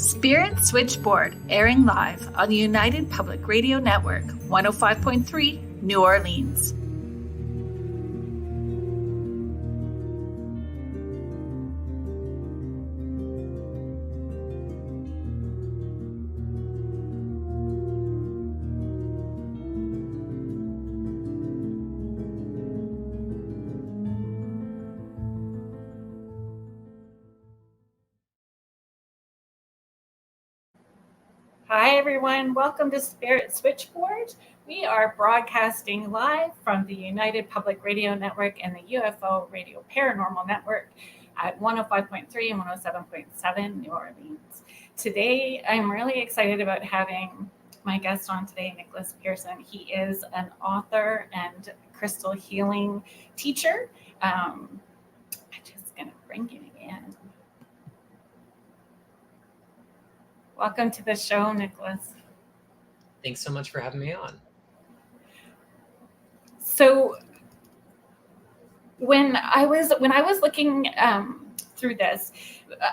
Spirit Switchboard, airing live on the United Public Radio Network, 105.3 New Orleans. Hi, everyone. Welcome to Spirit Switchboard. We are broadcasting live from the United Public Radio Network and the UFO Radio Paranormal Network at 105.3 and 107.7 New Orleans. Today, I'm really excited about having my guest on today, Nicholas Pearson. He is an author and crystal healing teacher. I'm just going to bring him in. Welcome to the show, Nicholas. Thanks so much for having me on. So when I was looking through this,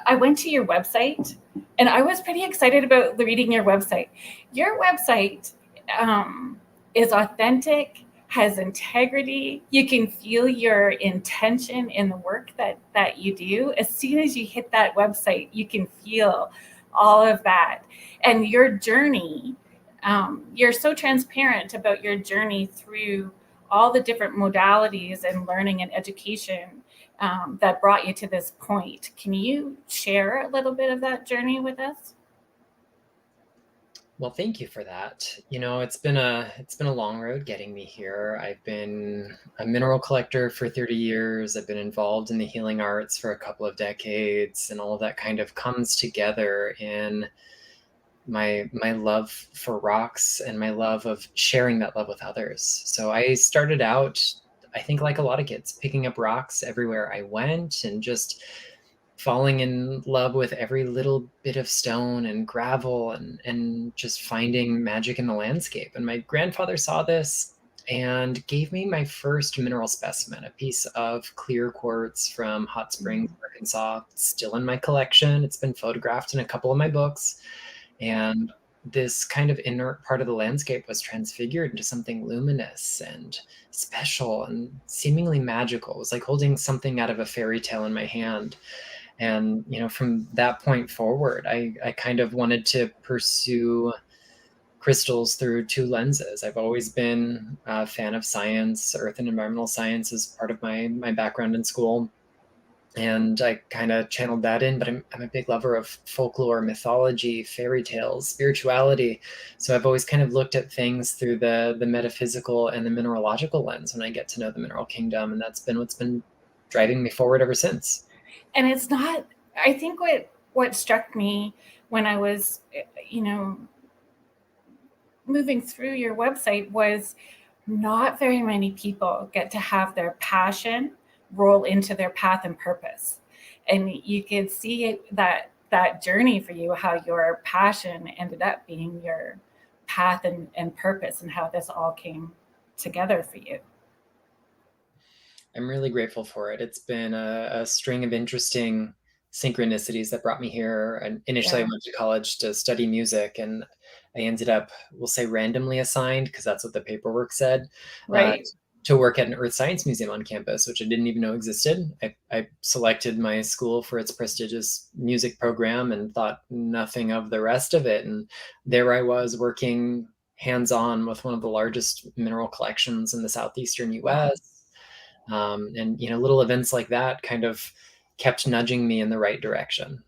I went to your website, and I was pretty excited about reading your website. Your website is authentic, has integrity. You can feel your intention in the work that you do. As soon as you hit that website, you can feel all of that. And your journey, you're so transparent about your journey through all the different modalities and learning and education that brought you to this point. Can you share a little bit of that journey with us? Well, thank you for that. You know, it's been a long road getting me here. I've been a mineral collector for 30 years. I've been involved in the healing arts for a couple of decades, and all of that kind of comes together in my love for rocks and my love of sharing that love with others. So I started out, I think like a lot of kids, picking up rocks everywhere I went and just falling in love with every little bit of stone and gravel and just finding magic in the landscape. And my grandfather saw this and gave me my first mineral specimen, a piece of clear quartz from Hot Springs, Arkansas. It's still in my collection. It's been photographed in a couple of my books. And this kind of inert part of the landscape was transfigured into something luminous and special and seemingly magical. It was like holding something out of a fairy tale in my hand. And, you know, from that point forward, I kind of wanted to pursue crystals through two lenses. I've always been a fan of science. Earth and environmental science is part of my background in school. And I kind of channeled that in, but I'm a big lover of folklore, mythology, fairy tales, spirituality. So I've always kind of looked at things through the metaphysical and the mineralogical lens when I get to know the mineral kingdom. And that's been what's been driving me forward ever since. And it's not, I think what struck me when I was, moving through your website was not very many people get to have their passion roll into their path and purpose. And you could see that journey for you, how your passion ended up being your path and purpose, and how this all came together for you. I'm really grateful for it. It's been a string of interesting synchronicities that brought me here. And initially, I went to college to study music, and I ended up, we'll say, randomly assigned, because that's what the paperwork said, right, to work at an Earth Science Museum on campus, which I didn't even know existed. I selected my school for its prestigious music program and thought nothing of the rest of it. And there I was working hands-on with one of the largest mineral collections in the southeastern US. And, you know, little events like that kind of kept nudging me in the right direction.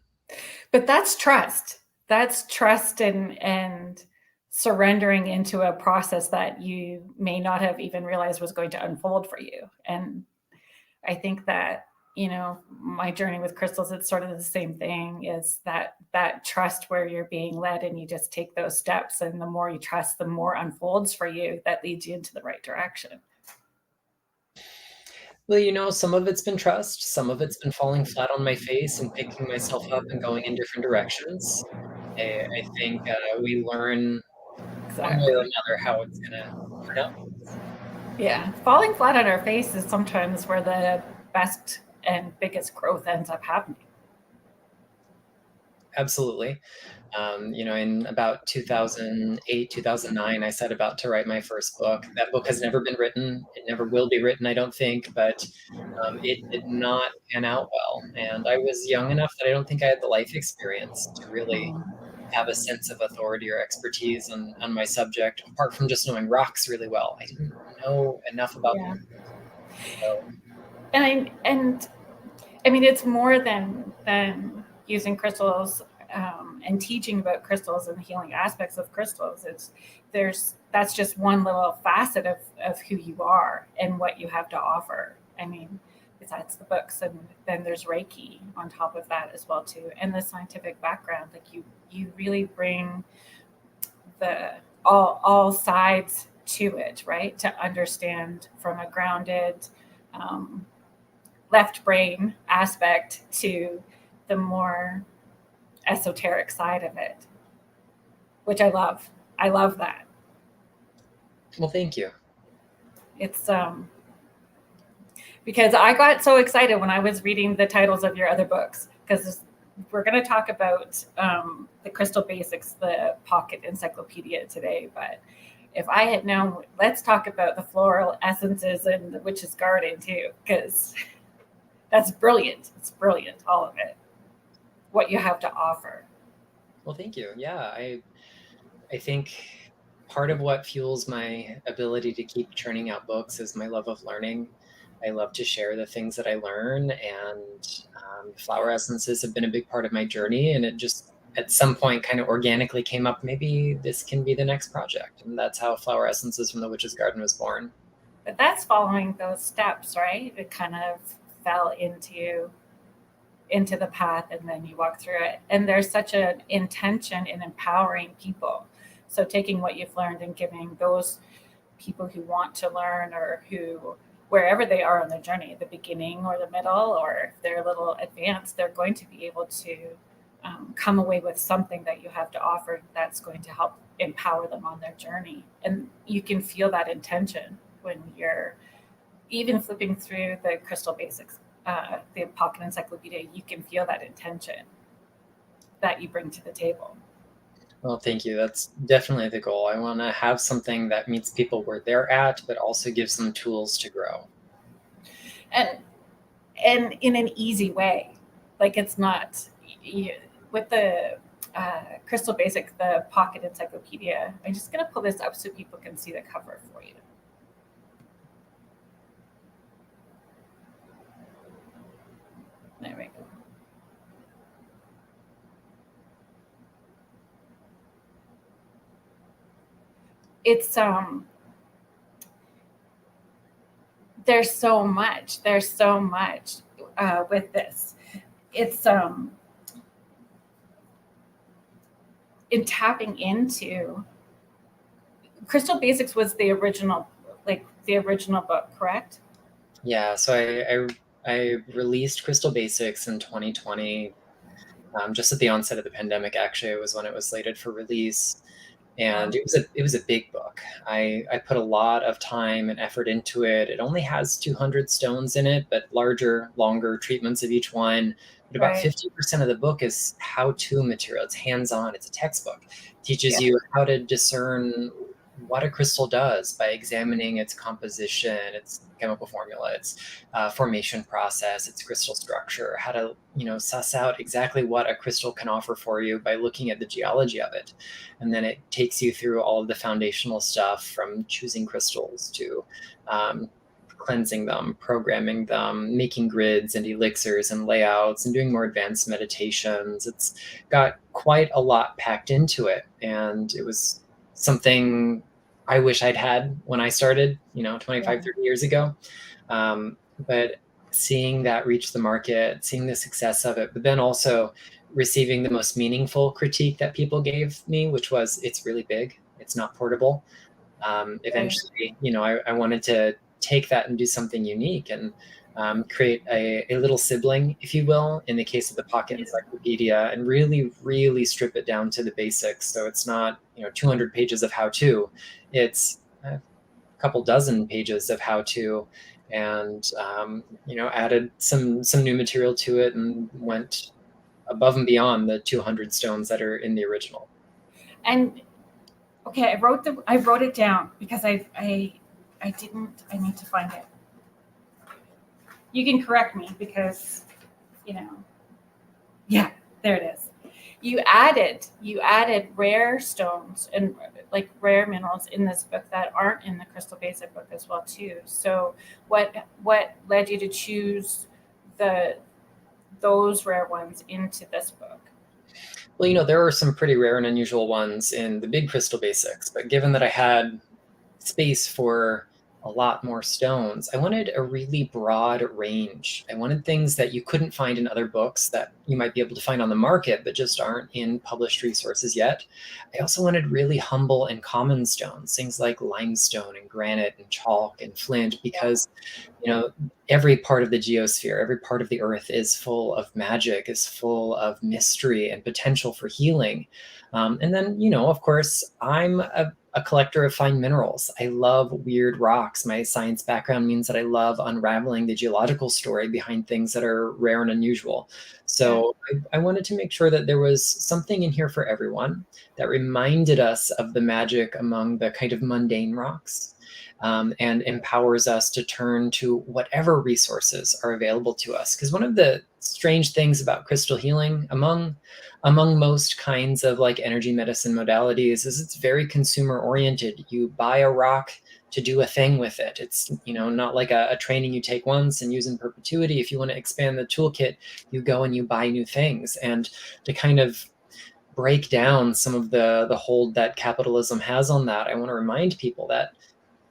But that's trust. That's trust and surrendering into a process that you may not have even realized was going to unfold for you. And I think that, my journey with crystals, it's sort of the same thing, is that trust where you're being led and you just take those steps. And the more you trust, the more unfolds for you that leads you into the right direction. Well, some of it's been trust, some of it's been falling flat on my face and picking myself up and going in different directions. I think we learn one way or another how it's going to turn out. Yeah, falling flat on our face is sometimes where the best and biggest growth ends up happening. absolutely. In about 2008, 2009, I set about to write my first book. That book has never been written. It never will be written, I don't think, but it did not pan out well. And I was young enough that I don't think I had the life experience to really have a sense of authority or expertise on my subject, apart from just knowing rocks really well. I didn't know enough about Yeah. them. So, And I mean, it's more than using crystals and teaching about crystals and the healing aspects of crystals. That's just one little facet of who you are and what you have to offer. I mean, besides the books, and then there's Reiki on top of that as well too, and the scientific background. Like you really bring the all sides to it, right? To understand from a grounded left brain aspect to the more esoteric side of it, which I love. I love that. well, thank you. It's because I got so excited when I was reading the titles of your other books, because we're going to talk about the Crystal Basics, the Pocket Encyclopedia today. But if I had known, let's talk about the floral essences and the Witch's Garden too, because that's brilliant. It's brilliant, all of it, what you have to offer. Well, thank you. Yeah, I think part of what fuels my ability to keep churning out books is my love of learning. I love to share the things that I learn, and flower essences have been a big part of my journey. And it just at some point kind of organically came up, maybe this can be the next project. And that's how Flower Essences from the Witch's Garden was born. But that's following those steps, right? It kind of fell into the path, and then you walk through it. And there's such an intention in empowering people. So taking what you've learned and giving those people who want to learn, or who, wherever they are on their journey, the beginning or the middle, or if they're a little advanced, they're going to be able to come away with something that you have to offer that's going to help empower them on their journey. And you can feel that intention when you're even flipping through the Crystal Basics, the Pocket Encyclopedia. You can feel that intention that you bring to the table. Well, thank you. That's definitely the goal. I want to have something that meets people where they're at, but also gives them tools to grow. And in an easy way. Like, it's not with the Crystal Basic, the Pocket Encyclopedia. I'm just going to pull this up so people can see the cover for you. There we go. It's there's so much with this. It's in tapping into Crystal Basics was the original book, correct? Yeah, so I released Crystal Basics in 2020, just at the onset of the pandemic. Actually, it was when it was slated for release, and it was a big book. I put a lot of time and effort into it. It only has 200 stones in it, but larger, longer treatments of each one. But about 50% of the book is how-to material. It's hands-on. It's a textbook. It teaches you how to discern what a crystal does by examining its composition, its chemical formula, its formation process, its crystal structure, how to suss out exactly what a crystal can offer for you by looking at the geology of it. And then it takes you through all of the foundational stuff, from choosing crystals to cleansing them, programming them, making grids and elixirs and layouts, and doing more advanced meditations. It's got quite a lot packed into it, and it was something I wish I'd had when I started, 25, 30 years ago. But seeing that reach the market, seeing the success of it, but then also receiving the most meaningful critique that people gave me, which was, it's really big, it's not portable. Eventually, I wanted to take that and do something unique, and create a little sibling, if you will, in the case of the Pocket Encyclopedia, and really, really strip it down to the basics. So it's not 200 pages of how-to. It's a couple dozen pages of how-to, and added some new material to it, and went above and beyond the 200 stones that are in the original. And okay, I wrote it down because I need to find it. You can correct me because, yeah, there it is. You added rare stones and like rare minerals in this book that aren't in the Crystal Basic book as well too. So what led you to choose those rare ones into this book? Well, there are some pretty rare and unusual ones in the big Crystal Basics, but given that I had space for a lot more stones, I wanted a really broad range. I wanted things that you couldn't find in other books that you might be able to find on the market, but just aren't in published resources yet. I also wanted really humble and common stones, things like limestone and granite and chalk and flint, because every part of the geosphere, every part of the earth is full of magic, is full of mystery and potential for healing. And then, of course, I'm a collector of fine minerals. I love weird rocks. My science background means that I love unraveling the geological story behind things that are rare and unusual. So I wanted to make sure that there was something in here for everyone that reminded us of the magic among the kind of mundane rocks. And empowers us to turn to whatever resources are available to us. Because one of the strange things about crystal healing among most kinds of like energy medicine modalities is it's very consumer oriented. You buy a rock to do a thing with it. It's not like a training you take once and use in perpetuity. If you want to expand the toolkit, you go and you buy new things. And to kind of break down some of the hold that capitalism has on that, I want to remind people that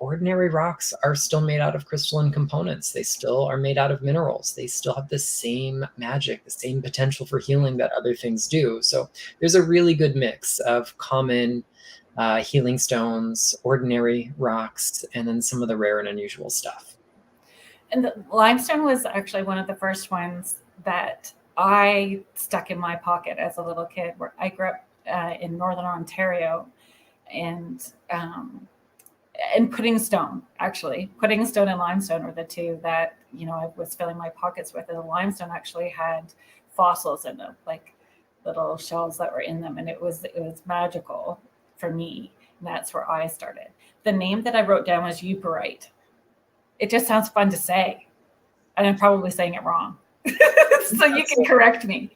ordinary rocks are still made out of crystalline components. They still are made out of minerals. They still have the same magic, the same potential for healing that other things do. So there's a really good mix of common healing stones, ordinary rocks, and then some of the rare and unusual stuff. And the limestone was actually one of the first ones that I stuck in my pocket as a little kid. Where I grew up in Northern Ontario, and pudding stone and limestone were the two that I was filling my pockets with. And the limestone actually had fossils in them, like little shells that were in them, and it was magical for me. And that's where I started. The name that I wrote down was euperite. It just sounds fun to say, and I'm probably saying it wrong. So you can correct me.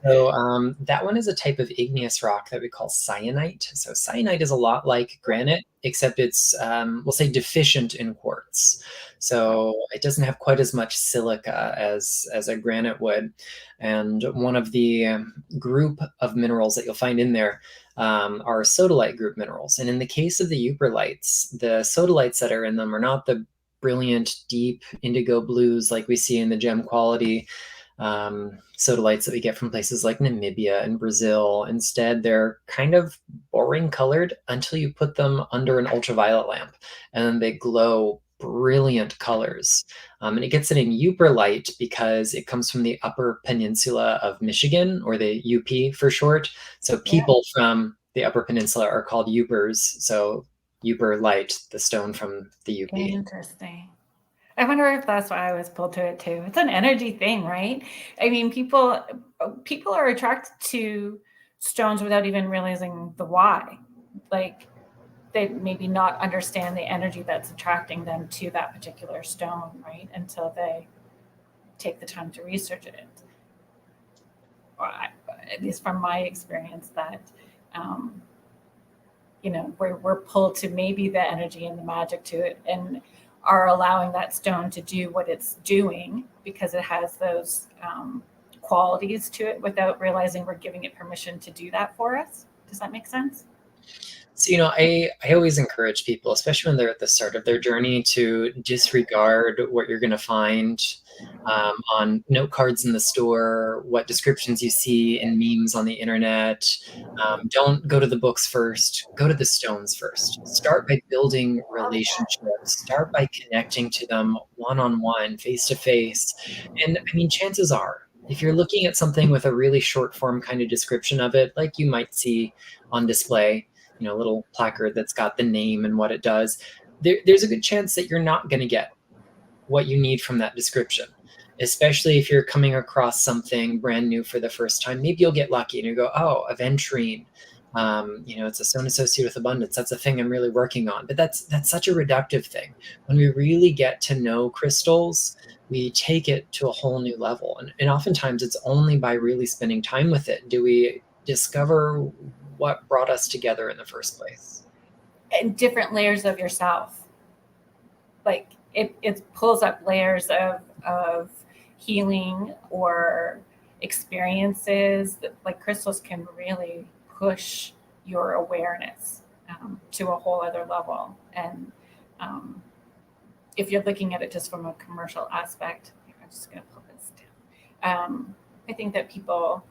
So that one is a type of igneous rock that we call syenite. So syenite is a lot like granite, except it's, we'll say, deficient in quartz. So it doesn't have quite as much silica as a granite would. And one of the group of minerals that you'll find in there are sodalite group minerals. And in the case of the euperlites, the sodalites that are in them are not the brilliant, deep indigo blues like we see in the gem quality sodalites that we get from places like Namibia and Brazil. Instead, they're kind of boring colored until you put them under an ultraviolet lamp, and then they glow brilliant colors. And it gets the name euperlite because it comes from the Upper Peninsula of Michigan, or the UP for short. So people from the Upper Peninsula are called Youpers. So euperlite, the stone from the UP. Interesting. I wonder if that's why I was pulled to it too. It's an energy thing, right? I mean, people are attracted to stones without even realizing the why. Like, they maybe not understand the energy that's attracting them to that particular stone, right? Until they take the time to research it. Or at least from my experience, that we're pulled to maybe the energy and the magic to it, and are allowing that stone to do what it's doing because it has those qualities to it without realizing we're giving it permission to do that for us. Does that make sense? So, I always encourage people, especially when they're at the start of their journey, to disregard what you're going to find on note cards in the store, what descriptions you see in memes on the internet. Don't go to the books first. Go to the stones first. Start by building relationships. Start by connecting to them one-on-one, face-to-face. And I mean, chances are, if you're looking at something with a really short form kind of description of it, like you might see on display, a little placard that's got the name and what it does, there's a good chance that you're not going to get what you need from that description. especially if you're coming across something brand new for the first time. Maybe you'll get lucky and you go, oh, aventurine. It's a stone associated with abundance. That's a thing I'm really working on. But that's such a reductive thing. When we really get to know crystals, we take it to a whole new level. And oftentimes it's only by really spending time with it do we discover what brought us together in the first place. And different layers of yourself. Like it pulls up layers of healing or experiences that, like, crystals can really push your awareness to a whole other level. And if you're looking at it just from a commercial aspect, I'm just going to pull this down. I think that people,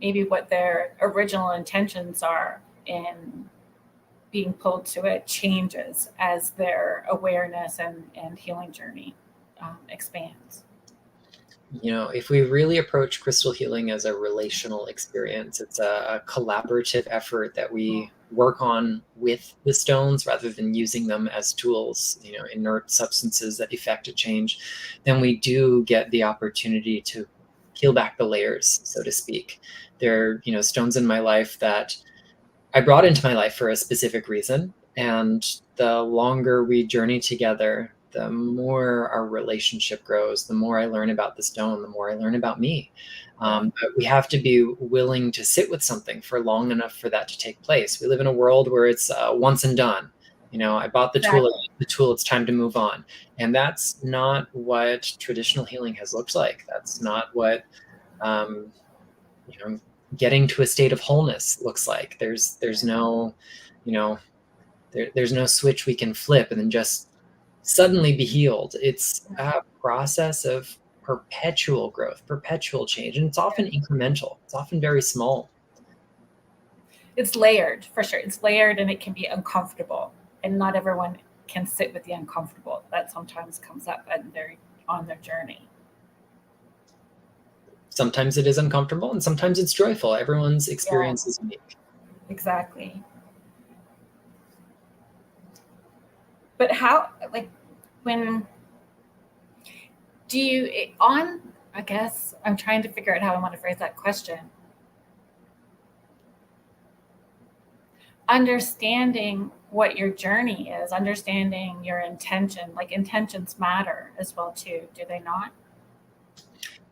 maybe what their original intentions are in being pulled to it changes as their awareness and healing journey expands. If we really approach crystal healing as a relational experience, it's a collaborative effort that we work on with the stones rather than using them as tools, inert substances that effect a change, then we do get the opportunity to peel back the layers, so to speak. There are, stones in my life that I brought into my life for a specific reason. And the longer we journey together, the more our relationship grows, the more I learn about the stone, the more I learn about me. But we have to be willing to sit with something for long enough for that to take place. We live in a world where it's once and done. I bought the tool, it's time to move on. And that's not what traditional healing has looked like. That's not what, getting to a state of wholeness looks like. There's no, there's no switch we can flip and then just suddenly be healed. It's a process of perpetual growth, perpetual change, and it's often incremental. It's often very small. It's layered, for sure. It's layered, and it can be uncomfortable, and not everyone can sit with the uncomfortable. That sometimes comes up on their journey. Sometimes it is uncomfortable, and sometimes it's joyful. Everyone's experience is unique. Exactly. But how, when do you, I guess I'm trying to figure out how I want to phrase that question. Understanding what your journey is, understanding your intention, intentions matter as well too, do they not?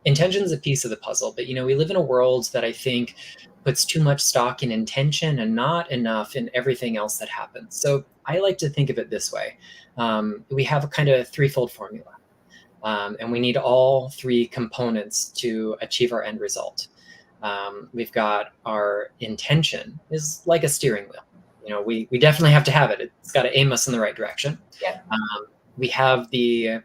Intention is a piece of the puzzle, but we live in a world that I think puts too much stock in intention and not enough in everything else that happens. So I like to think of it this way. We have a kind of threefold formula, and we need all three components to achieve our end result. We've got our intention is like a steering wheel. We definitely have to have it. It's got to aim us in the right direction. Yeah. We have the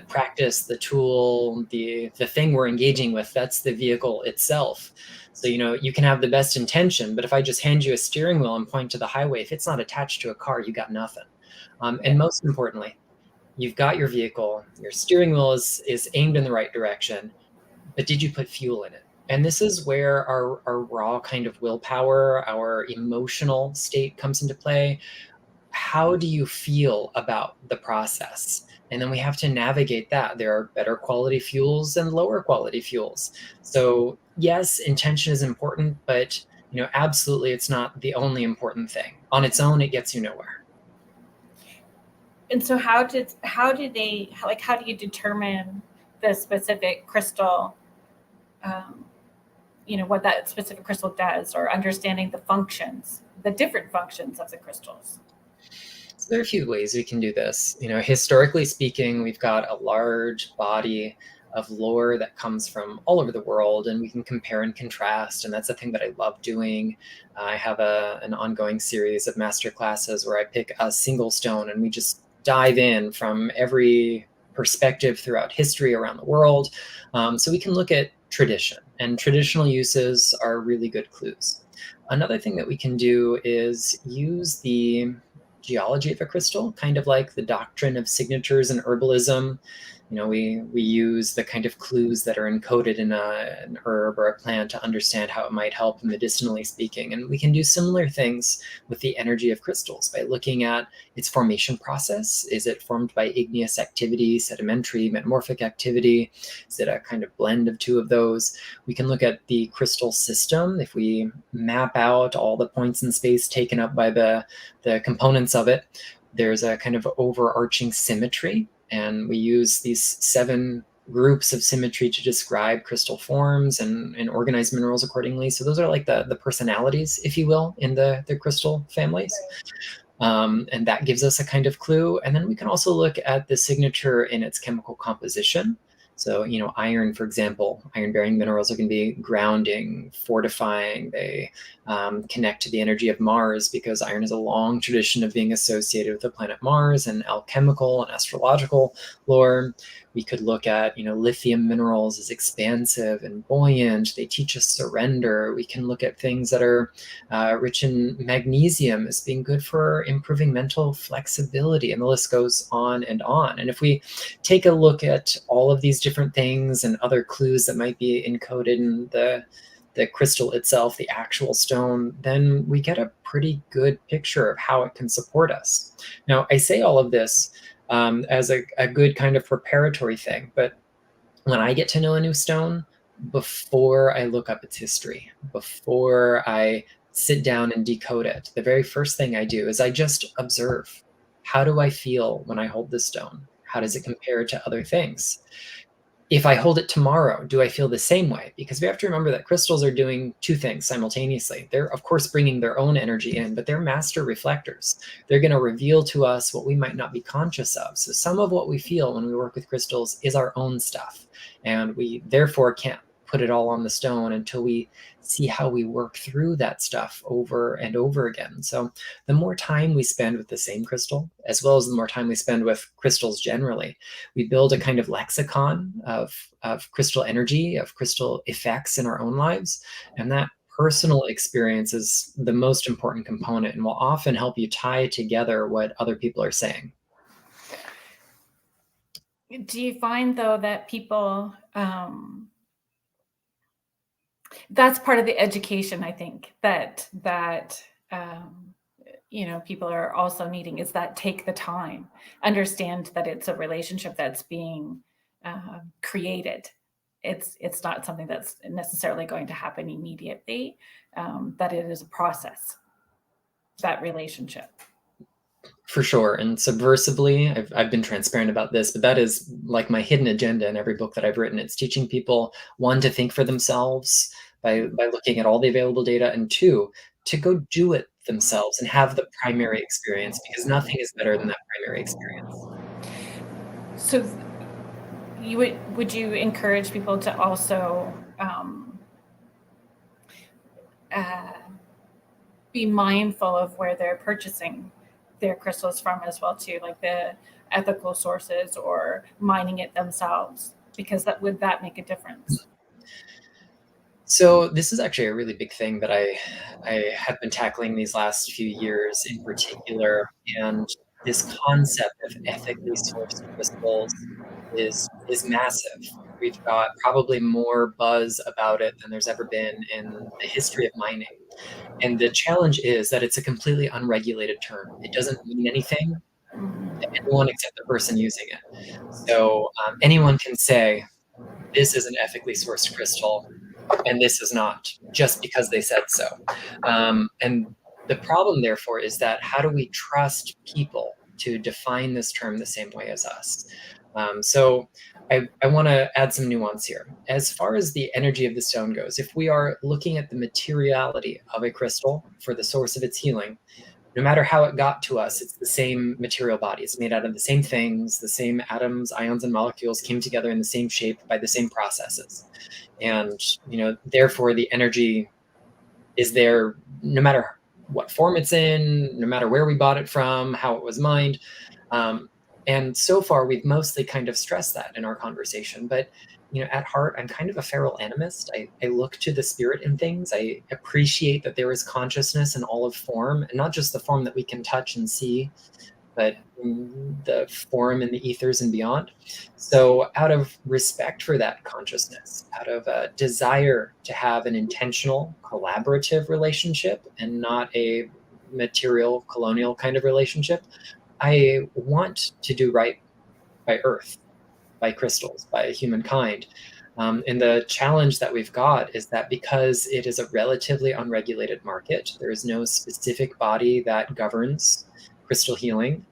practice, the tool, the thing we're engaging with, that's the vehicle itself. So, you can have the best intention, but if I just hand you a steering wheel and point to the highway, if it's not attached to a car, you got nothing. And most importantly, you've got your vehicle, your steering wheel is aimed in the right direction, but did you put fuel in it? And this is where our raw kind of willpower, our emotional state comes into play. How do you feel about the process? And then we have to navigate that. There are better quality fuels and lower quality fuels. So yes, intention is important, but absolutely it's not the only important thing. On its own, it gets you nowhere. And so how do you determine the specific crystal, what that specific crystal does, or understanding the different functions of the crystals? So there are a few ways we can do this. Historically speaking, we've got a large body of lore that comes from all over the world, and we can compare and contrast. And that's a thing that I love doing. I have an ongoing series of master classes where I pick a single stone and we just dive in from every perspective throughout history around the world. So we can look at tradition, and traditional uses are really good clues. Another thing that we can do is use the geology of a crystal, kind of like the doctrine of signatures in herbalism. We use the kind of clues that are encoded in an herb or a plant to understand how it might help medicinally speaking. And we can do similar things with the energy of crystals by looking at its formation process. Is it formed by igneous activity, sedimentary, metamorphic activity? Is it a kind of blend of two of those? We can look at the crystal system. If we map out all the points in space taken up by the components of it, there's a kind of overarching symmetry. And we use these 7 groups of symmetry to describe crystal forms and organize minerals accordingly. So those are like the personalities, if you will, in the crystal families. And that gives us a kind of clue. And then we can also look at the signature in its chemical composition. So, iron, for example, iron-bearing minerals are going to be grounding, fortifying. They connect to the energy of Mars because iron has a long tradition of being associated with the planet Mars and alchemical and astrological lore. We could look at, lithium minerals as expansive and buoyant. They teach us surrender. We can look at things that are rich in magnesium as being good for improving mental flexibility, and the list goes on and on. And if we take a look at all of these different things and other clues that might be encoded in the crystal itself, the actual stone, then we get a pretty good picture of how it can support us. Now, I say all of this as a good kind of preparatory thing, but when I get to know a new stone, before I look up its history, before I sit down and decode it, the very first thing I do is I just observe. How do I feel when I hold this stone? How does it compare to other things? If I hold it tomorrow, do I feel the same way? Because we have to remember that crystals are doing 2 things simultaneously. They're, of course, bringing their own energy in, but they're master reflectors. They're going to reveal to us what we might not be conscious of. So some of what we feel when we work with crystals is our own stuff. And we therefore can't put it all on the stone until we see how we work through that stuff over and over again. So the more time we spend with the same crystal, as well as the more time we spend with crystals generally, we build a kind of lexicon of crystal energy, of crystal effects in our own lives. And that personal experience is the most important component and will often help you tie together what other people are saying. Do you find, though, that people, that's part of the education, I think, that people are also needing, is that take the time, understand that it's a relationship that's being created. It's not something that's necessarily going to happen immediately, that it is a process, that relationship. For sure. And subversively, I've been transparent about this, but that is like my hidden agenda in every book that I've written. It's teaching people, 1, to think for themselves by looking at all the available data, and 2, to go do it themselves and have the primary experience, because nothing is better than that primary experience. So would you encourage people to also be mindful of where they're purchasing their crystals from as well too, like the ethical sources or mining it themselves, because would that make a difference? So this is actually a really big thing that I have been tackling these last few years in particular, and this concept of ethically sourced crystals is massive. We've got probably more buzz about it than there's ever been in the history of mining. And the challenge is that it's a completely unregulated term. It doesn't mean anything to anyone except the person using it. So anyone can say, this is an ethically sourced crystal, and this is not, just because they said so. And the problem, therefore, is that how do we trust people to define this term the same way as us? So I want to add some nuance here. As far as the energy of the stone goes, if we are looking at the materiality of a crystal for the source of its healing, no matter how it got to us, it's the same material body. It's made out of the same things, the same atoms, ions, and molecules came together in the same shape by the same processes. And, therefore the energy is there no matter what form it's in, no matter where we bought it from, how it was mined. And so far, we've mostly kind of stressed that in our conversation. But, at heart, I'm kind of a feral animist. I look to the spirit in things. I appreciate that there is consciousness in all of form, and not just the form that we can touch and see, but the form and the ethers and beyond. So out of respect for that consciousness, out of a desire to have an intentional collaborative relationship and not a material colonial kind of relationship, I want to do right by Earth, by crystals, by humankind. And the challenge that we've got is that because it is a relatively unregulated market, there is no specific body that governs crystal healing.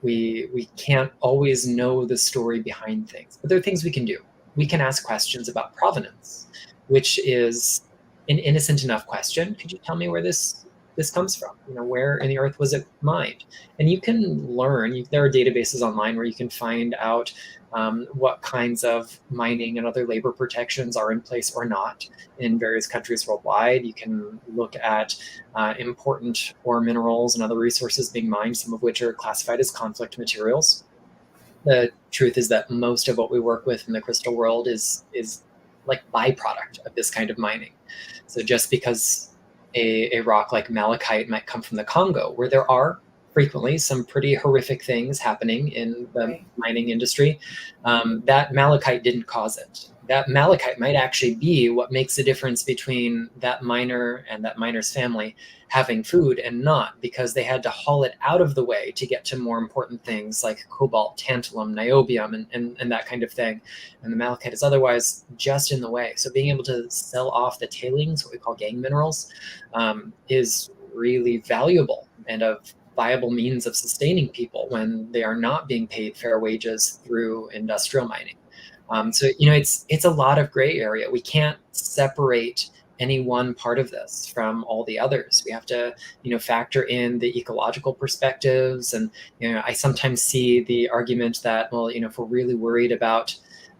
We can't always know the story behind things, but there are things we can do. We can ask questions about provenance, which is an innocent enough question. Could you tell me where this comes from? Where in the earth was it mined? And you can learn. There are databases online where you can find out what kinds of mining and other labor protections are in place or not in various countries worldwide. You can look at important ore minerals and other resources being mined, some of which are classified as conflict materials. The truth is that most of what we work with in the crystal world is like byproduct of this kind of mining. So just because a rock like malachite might come from the Congo, where there are frequently some pretty horrific things happening in the mining industry, that malachite didn't cause it. That malachite might actually be what makes the difference between that miner and that miner's family having food and not, because they had to haul it out of the way to get to more important things like cobalt, tantalum, niobium, and that kind of thing. And the malachite is otherwise just in the way. So being able to sell off the tailings, what we call gang minerals, is really valuable and a viable means of sustaining people when they are not being paid fair wages through industrial mining. So it's a lot of gray area. We can't separate any one part of this from all the others. We have to factor in the ecological perspectives. And I sometimes see the argument that, well, if we're really worried about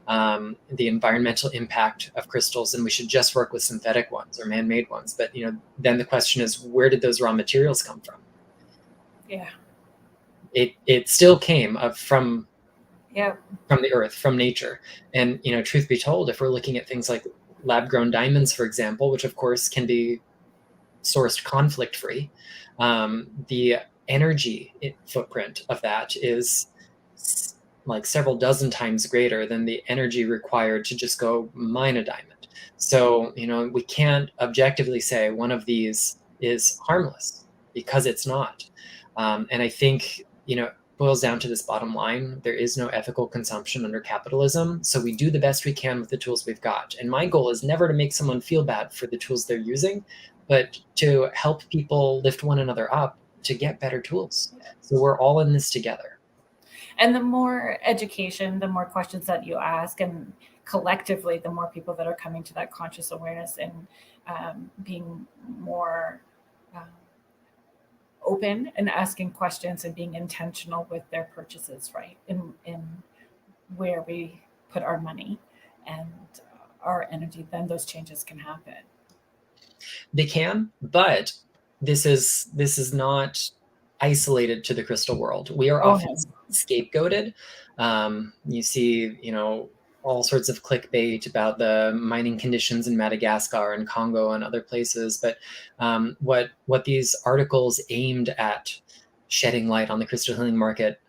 the environmental impact of crystals, and we should just work with synthetic ones or man-made ones. But then the question is, where did those raw materials come from? Yeah, it still came from the earth, from nature. And truth be told, if we're looking at things like lab-grown diamonds, for example, which of course can be sourced conflict-free, the energy footprint of that is like several dozen times greater than the energy required to just go mine a diamond. So we can't objectively say one of these is harmless, because it's not. And I think it boils down to this bottom line: there is no ethical consumption under capitalism, so we do the best we can with the tools we've got. And my goal is never to make someone feel bad for the tools they're using, but to help people lift one another up to get better tools. So we're all in this together. And the more education, the more questions that you ask, and collectively, the more people that are coming to that conscious awareness and being more open and asking questions and being intentional with their purchases, right? In where we put our money and our energy, then those changes can happen. They can, but this is not isolated to the crystal world. We are often scapegoated. You see, all sorts of clickbait about the mining conditions in Madagascar and Congo and other places. But what these articles aimed at shedding light on the crystal healing market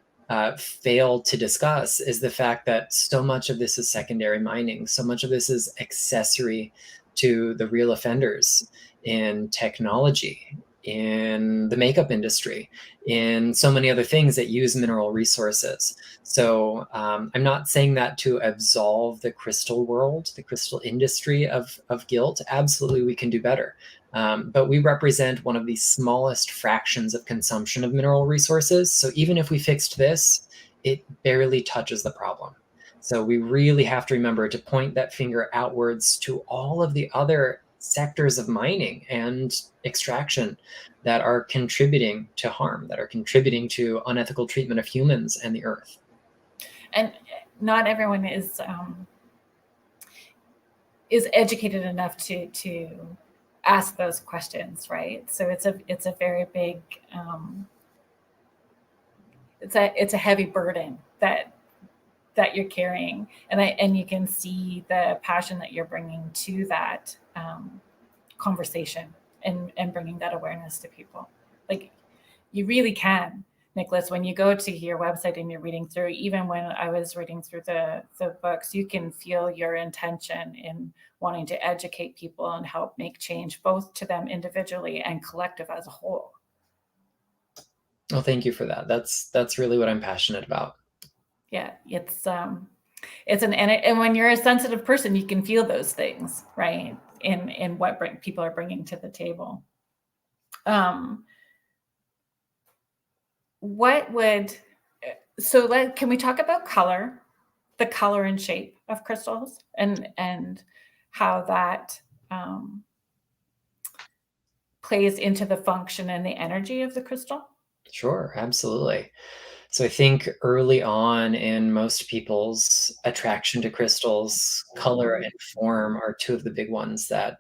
fail to discuss is the fact that so much of this is secondary mining. So much of this is accessory to the real offenders in technology, in the makeup industry, in so many other things that use mineral resources. So I'm not saying that to absolve the crystal world, the crystal industry of guilt. Absolutely, we can do better. But we represent one of the smallest fractions of consumption of mineral resources. So even if we fixed this, it barely touches the problem. So we really have to remember to point that finger outwards to all of the other sectors of mining and extraction that are contributing to harm, that are contributing to unethical treatment of humans and the earth. And not everyone is educated enough to ask those questions, right? So it's a very big it's a heavy burden that you're carrying, and you can see the passion that you're bringing to that conversation and bringing that awareness to people. Like, you really can Nicholas, when you go to your website and you're reading through, even when I was reading through the books, you can feel your intention in wanting to educate people and help make change, both to them individually and collective as a whole. Well, thank you for that. That's really what I'm passionate about. Yeah, and when you're a sensitive person, you can feel those things, right? In what people are bringing to the table. Can we talk about color, the color and shape of crystals, and how that plays into the function and the energy of the crystal? Sure, absolutely. So I think early on in most people's attraction to crystals, color and form are two of the big ones that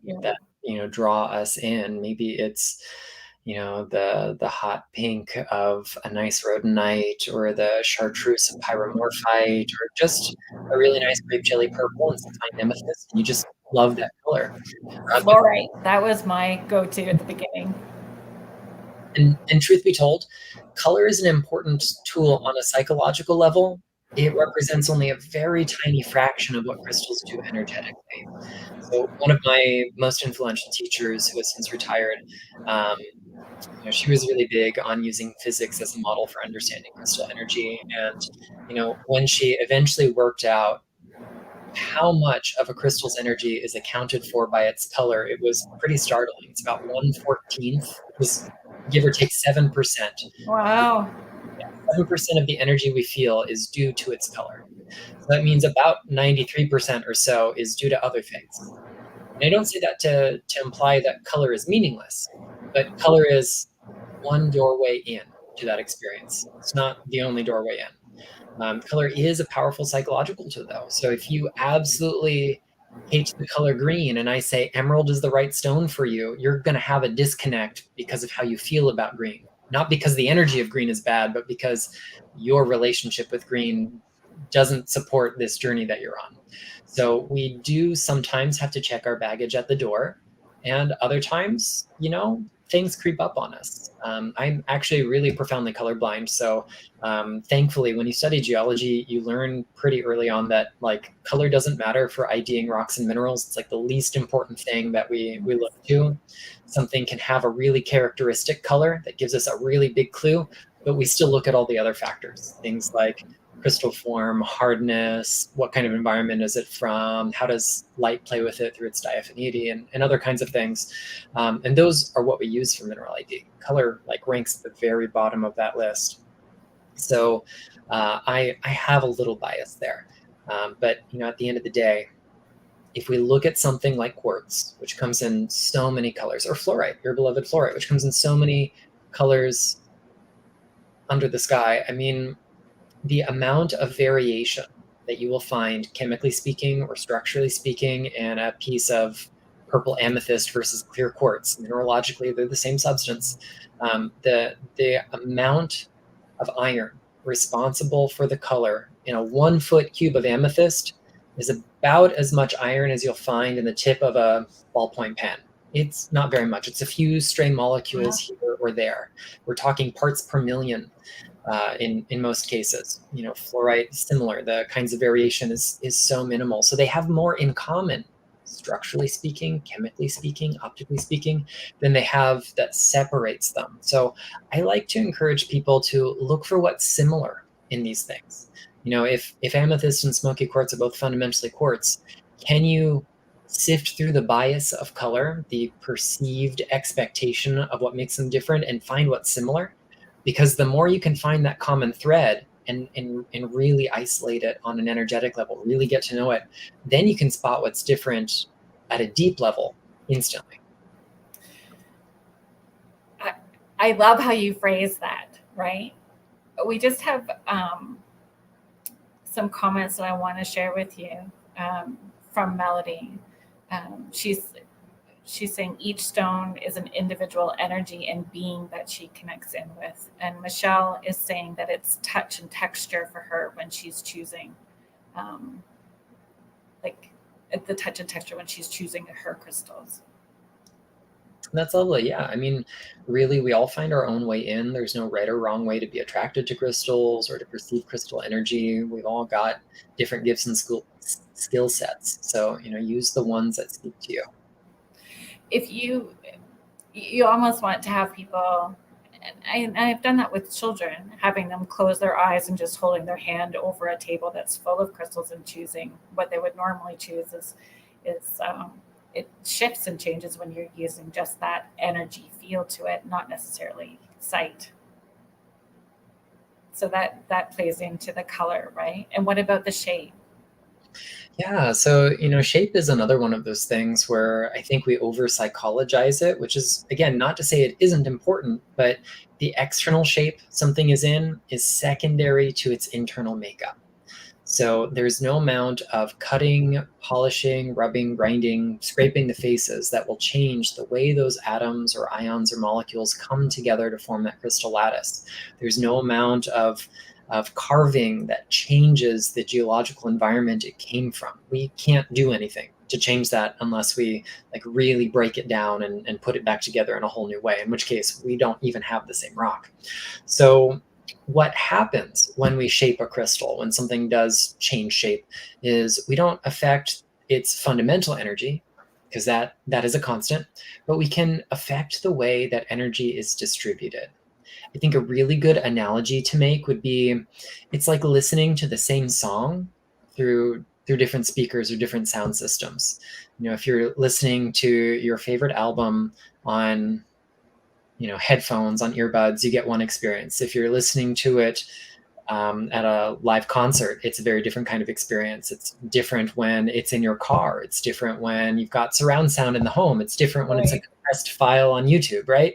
draw us in. Maybe it's the hot pink of a nice rhodonite, or the chartreuse of pyromorphite, or just a really nice grape jelly purple and some fine amethyst. You just love that color. Fluorite, that was my go-to at the beginning. And truth be told, color is an important tool on a psychological level. It represents only a very tiny fraction of what crystals do energetically. So one of my most influential teachers, who has since retired, she was really big on using physics as a model for understanding crystal energy. And when she eventually worked out how much of a crystal's energy is accounted for by its color, it was pretty startling. It's about 1/14, which is give or take 7%. Wow. 7% of the energy we feel is due to its color. So that means about 93% or so is due to other things. And I don't say that to imply that color is meaningless, but color is one doorway in to that experience. It's not the only doorway in. Color is a powerful psychological tool, though. So if you absolutely hate the color green and I say emerald is the right stone for you, you're going to have a disconnect because of how you feel about green. Not because the energy of green is bad, but because your relationship with green doesn't support this journey that you're on. So we do sometimes have to check our baggage at the door, and other times, things creep up on us. I'm actually really profoundly colorblind. So thankfully, when you study geology, you learn pretty early on that color doesn't matter for IDing rocks and minerals. It's the least important thing that we look to. Something can have a really characteristic color that gives us a really big clue, but we still look at all the other factors, things like crystal form, hardness, what kind of environment is it from, how does light play with it through its diaphaneity, and other kinds of things. And those are what we use for mineral ID. Color ranks at the very bottom of that list. So I have a little bias there. But at the end of the day, if we look at something like quartz, which comes in so many colors, or fluorite, your beloved fluorite, which comes in so many colors under the sky, I mean, the amount of variation that you will find, chemically speaking or structurally speaking, in a piece of purple amethyst versus clear quartz, mineralogically, they're the same substance. The amount of iron responsible for the color in a 1-foot cube of amethyst is about as much iron as you'll find in the tip of a ballpoint pen. It's not very much. It's a few stray molecules here or there. We're talking parts per million. In most cases, fluorite, similar. The kinds of variation is so minimal. So they have more in common, structurally speaking, chemically speaking, optically speaking, than they have that separates them. So I like to encourage people to look for what's similar in these things. If amethyst and smoky quartz are both fundamentally quartz, can you sift through the bias of color, the perceived expectation of what makes them different, and find what's similar? Because the more you can find that common thread and really isolate it on an energetic level, really get to know it, then you can spot what's different at a deep level instantly. I love how you phrase that, right? We just have some comments that I want to share with you from Melody. She's saying each stone is an individual energy and being that she connects in with. And Michelle is saying that it's touch and texture for her when she's choosing, the touch and texture when she's choosing her crystals. That's lovely. Yeah. I mean, really, we all find our own way in. There's no right or wrong way to be attracted to crystals or to perceive crystal energy. We've all got different gifts and skill sets. So, use the ones that speak to you. If you almost want to have people, and I've done that with children, having them close their eyes and just holding their hand over a table that's full of crystals and choosing what they would normally choose is it shifts and changes when you're using just that energy feel to it, not necessarily sight. So that plays into the color, right? And what about the shape? Yeah, so shape is another one of those things where I think we over psychologize it, which is, again, not to say it isn't important, but the external shape something is in is secondary to its internal makeup. So there's no amount of cutting, polishing, rubbing, grinding, scraping the faces that will change the way those atoms or ions or molecules come together to form that crystal lattice. There's no amount of carving that changes the geological environment it came from. We can't do anything to change that unless we really break it down and put it back together in a whole new way, in which case we don't even have the same rock. So what happens when we shape a crystal, when something does change shape, is we don't affect its fundamental energy, because that is a constant, but we can affect the way that energy is distributed. I think a really good analogy to make would be, it's like listening to the same song through different speakers or different sound systems. If you're listening to your favorite album on headphones, on earbuds, you get one experience. If you're listening to it at a live concert, it's a very different kind of experience. It's different when it's in your car. It's different when you've got surround sound in the home. It's different when it's a compressed file on YouTube, right?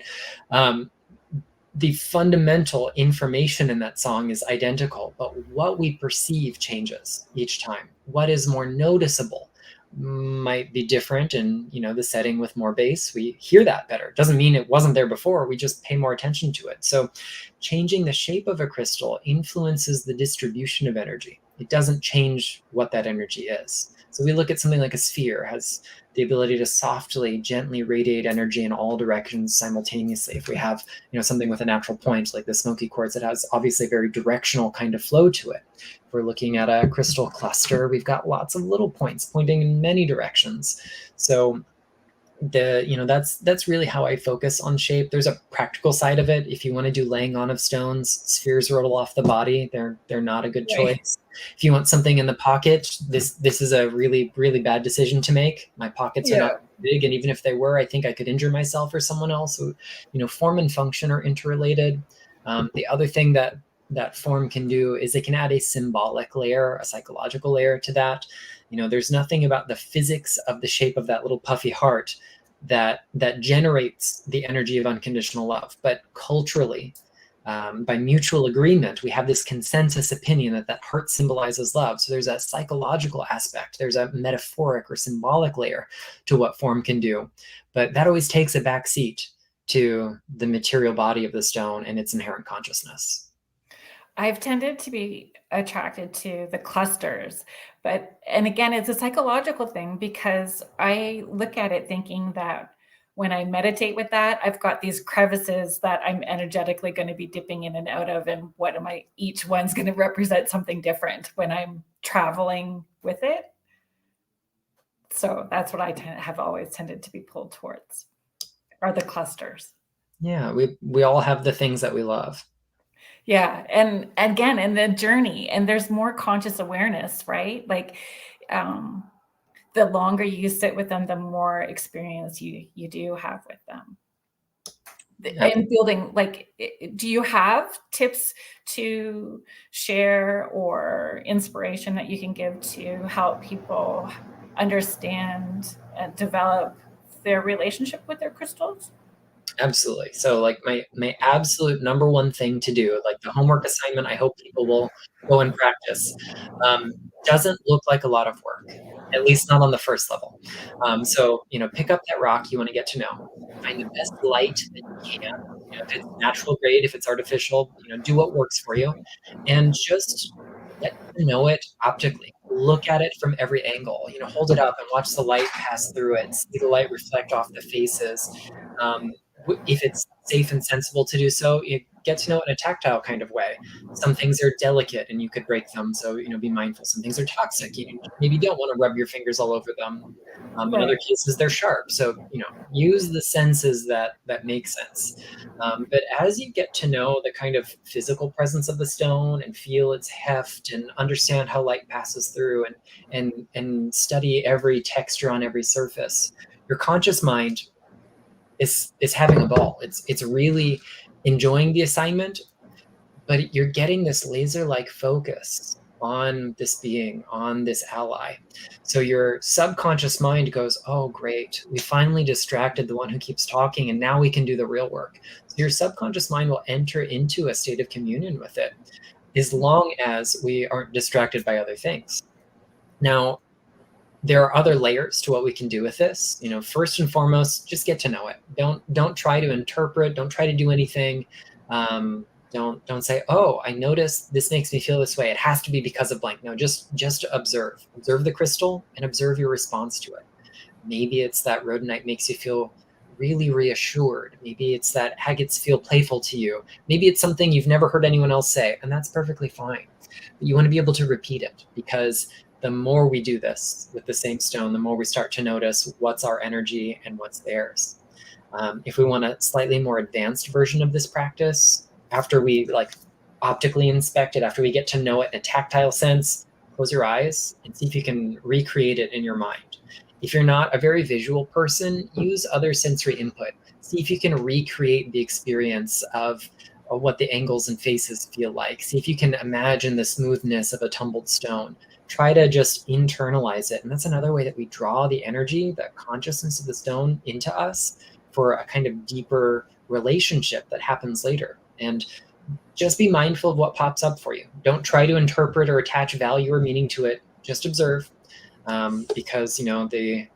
The fundamental information in that song is identical, but what we perceive changes each time. What is more noticeable might be different in the setting with more bass. We hear that better. Doesn't mean it wasn't there before. We just pay more attention to it. So changing the shape of a crystal influences the distribution of energy. It doesn't change what that energy is. So we look at something like a sphere, has the ability to softly, gently radiate energy in all directions simultaneously. If we have something with a natural point like the smoky quartz, it has obviously a very directional kind of flow to it. If we're looking at a crystal cluster, we've got lots of little points pointing in many directions. So that's really how I focus on shape. There's a practical side of it. If you want to do laying on of stones, spheres roll off the body. They're not a good choice. If you want something in the pocket, this is a really, really bad decision to make. My pockets are not big, and even if they were, I think I could injure myself or someone else. So, form and function are interrelated. The other thing that form can do is it can add a symbolic layer, a psychological layer to that. There's nothing about the physics of the shape of that little puffy heart that generates the energy of unconditional love. But culturally, by mutual agreement, we have this consensus opinion that heart symbolizes love. So there's a psychological aspect. There's a metaphoric or symbolic layer to what form can do. But that always takes a back seat to the material body of the stone and its inherent consciousness. I've tended to be attracted to the clusters, and again, it's a psychological thing because I look at it thinking that when I meditate with that, I've got these crevices that I'm energetically going to be dipping in and out of, and each one's going to represent something different when I'm traveling with it. So that's what I have always tended to be pulled towards, are the clusters. Yeah, we all have the things that we love. Yeah. And again, in the journey, and there's more conscious awareness, right? The longer you sit with them, the more experience you do have with them. And building, do you have tips to share or inspiration that you can give to help people understand and develop their relationship with their crystals? Absolutely. So my absolute number one thing to do, the homework assignment I hope people will go and practice, doesn't look like a lot of work, at least not on the first level. So pick up that rock you want to get to know. Find the best light that you can. If it's natural grade, if it's artificial, do what works for you. And just get to know it optically. Look at it from every angle. Hold it up and watch the light pass through it. See the light reflect off the faces. If it's safe and sensible to do so, you get to know it in a tactile kind of way. Some things are delicate and you could break them, so be mindful. Some things are toxic. You maybe don't want to rub your fingers all over them. In other cases, they're sharp. So use the senses that make sense. But as you get to know the kind of physical presence of the stone and feel its heft and understand how light passes through and study every texture on every surface, your conscious mind is having a ball. It's really enjoying the assignment, but you're getting this laser-like focus on this being, on this ally. So your subconscious mind goes, oh, great, we finally distracted the one who keeps talking, and now we can do the real work. So your subconscious mind will enter into a state of communion with it, as long as we aren't distracted by other things. Now, there are other layers to what we can do with this. First and foremost, just get to know it. Don't try to interpret. Don't try to do anything. Don't say, oh, I noticed this makes me feel this way. It has to be because of blank. No, just observe. Observe the crystal and observe your response to it. Maybe it's that rhodonite makes you feel really reassured. Maybe it's that agates feel playful to you. Maybe it's something you've never heard anyone else say, and that's perfectly fine. But you want to be able to repeat it, because the more we do this with the same stone, the more we start to notice what's our energy and what's theirs. If we want a slightly more advanced version of this practice, after we optically inspect it, after we get to know it in a tactile sense, close your eyes and see if you can recreate it in your mind. If you're not a very visual person, use other sensory input. See if you can recreate the experience of what the angles and faces feel like. See if you can imagine the smoothness of a tumbled stone. Try to just internalize it. And that's another way that we draw the energy, the consciousness of the stone into us for a kind of deeper relationship that happens later. And just be mindful of what pops up for you. Don't try to interpret or attach value or meaning to it. Just observe, because the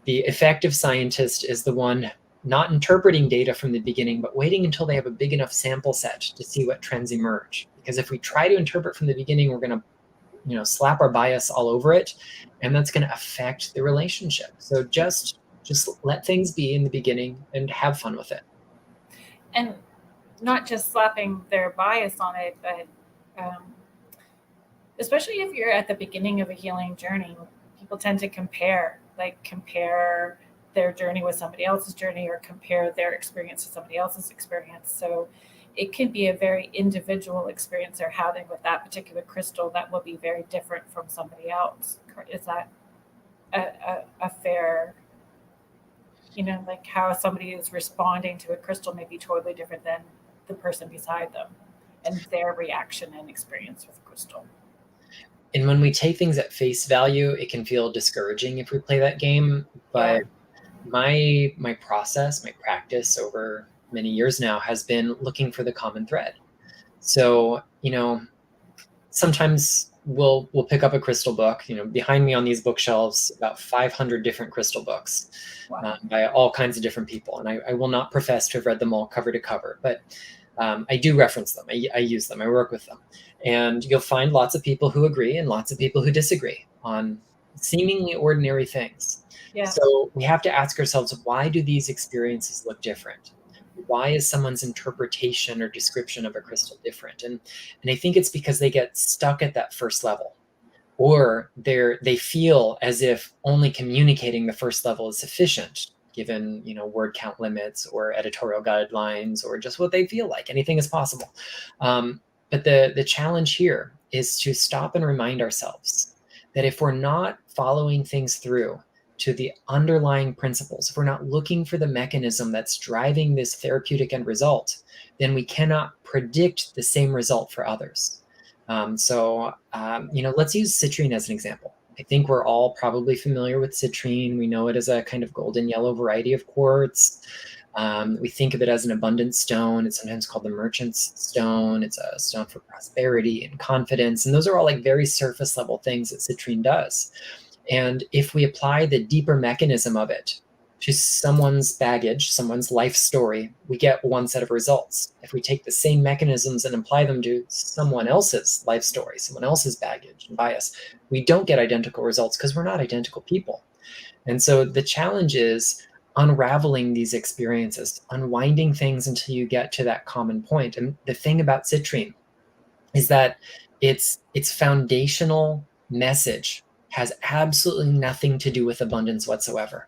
effective scientist is the one not interpreting data from the beginning, but waiting until they have a big enough sample set to see what trends emerge. Because if we try to interpret from the beginning, we're going to slap our bias all over it, and that's going to affect the relationship. So just let things be in the beginning and have fun with it. And not just slapping their bias on it, but especially if you're at the beginning of a healing journey, people tend to compare their journey with somebody else's journey, or compare their experience to somebody else's experience. So it can be a very individual experience they're having with that particular crystal that will be very different from somebody else. Is that a fair, how somebody is responding to a crystal may be totally different than the person beside them and their reaction and experience with crystal. And when we take things at face value, it can feel discouraging if we play that game. But my process, my practice over many years now has been looking for the common thread. So, sometimes we'll pick up a crystal book. Behind me on these bookshelves, about 500 different crystal books. Wow. By all kinds of different people. And I will not profess to have read them all cover to cover, but I do reference them. I use them. I work with them. And you'll find lots of people who agree and lots of people who disagree on seemingly ordinary things. Yeah. So we have to ask ourselves, why do these experiences look different? Why is someone's interpretation or description of a crystal different? And I think it's because they get stuck at that first level, or they feel as if only communicating the first level is sufficient, given word count limits or editorial guidelines or just what they feel like. Anything is possible. But the challenge here is to stop and remind ourselves that if we're not following things through to the underlying principles, if we're not looking for the mechanism that's driving this therapeutic end result, then we cannot predict the same result for others. Let's use citrine as an example. I think we're all probably familiar with citrine. We know it as a kind of golden yellow variety of quartz. We think of it as an abundant stone. It's sometimes called the merchant's stone. It's a stone for prosperity and confidence. And those are all very surface level things that citrine does. And if we apply the deeper mechanism of it to someone's baggage, someone's life story, we get one set of results. If we take the same mechanisms and apply them to someone else's life story, someone else's baggage and bias, we don't get identical results because we're not identical people. And so the challenge is, unraveling these experiences, unwinding things until you get to that common point. And the thing about citrine is that its foundational message has absolutely nothing to do with abundance whatsoever.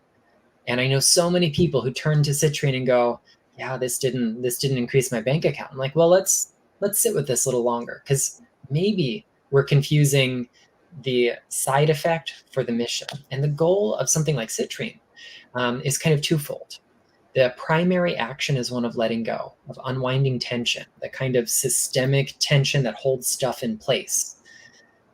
And I know so many people who turn to citrine and go, yeah, this didn't increase my bank account. I'm like, well, let's sit with this a little longer, because maybe we're confusing the side effect for the mission. And the goal of something like citrine is kind of twofold. The primary action is one of letting go, of unwinding tension, the kind of systemic tension that holds stuff in place,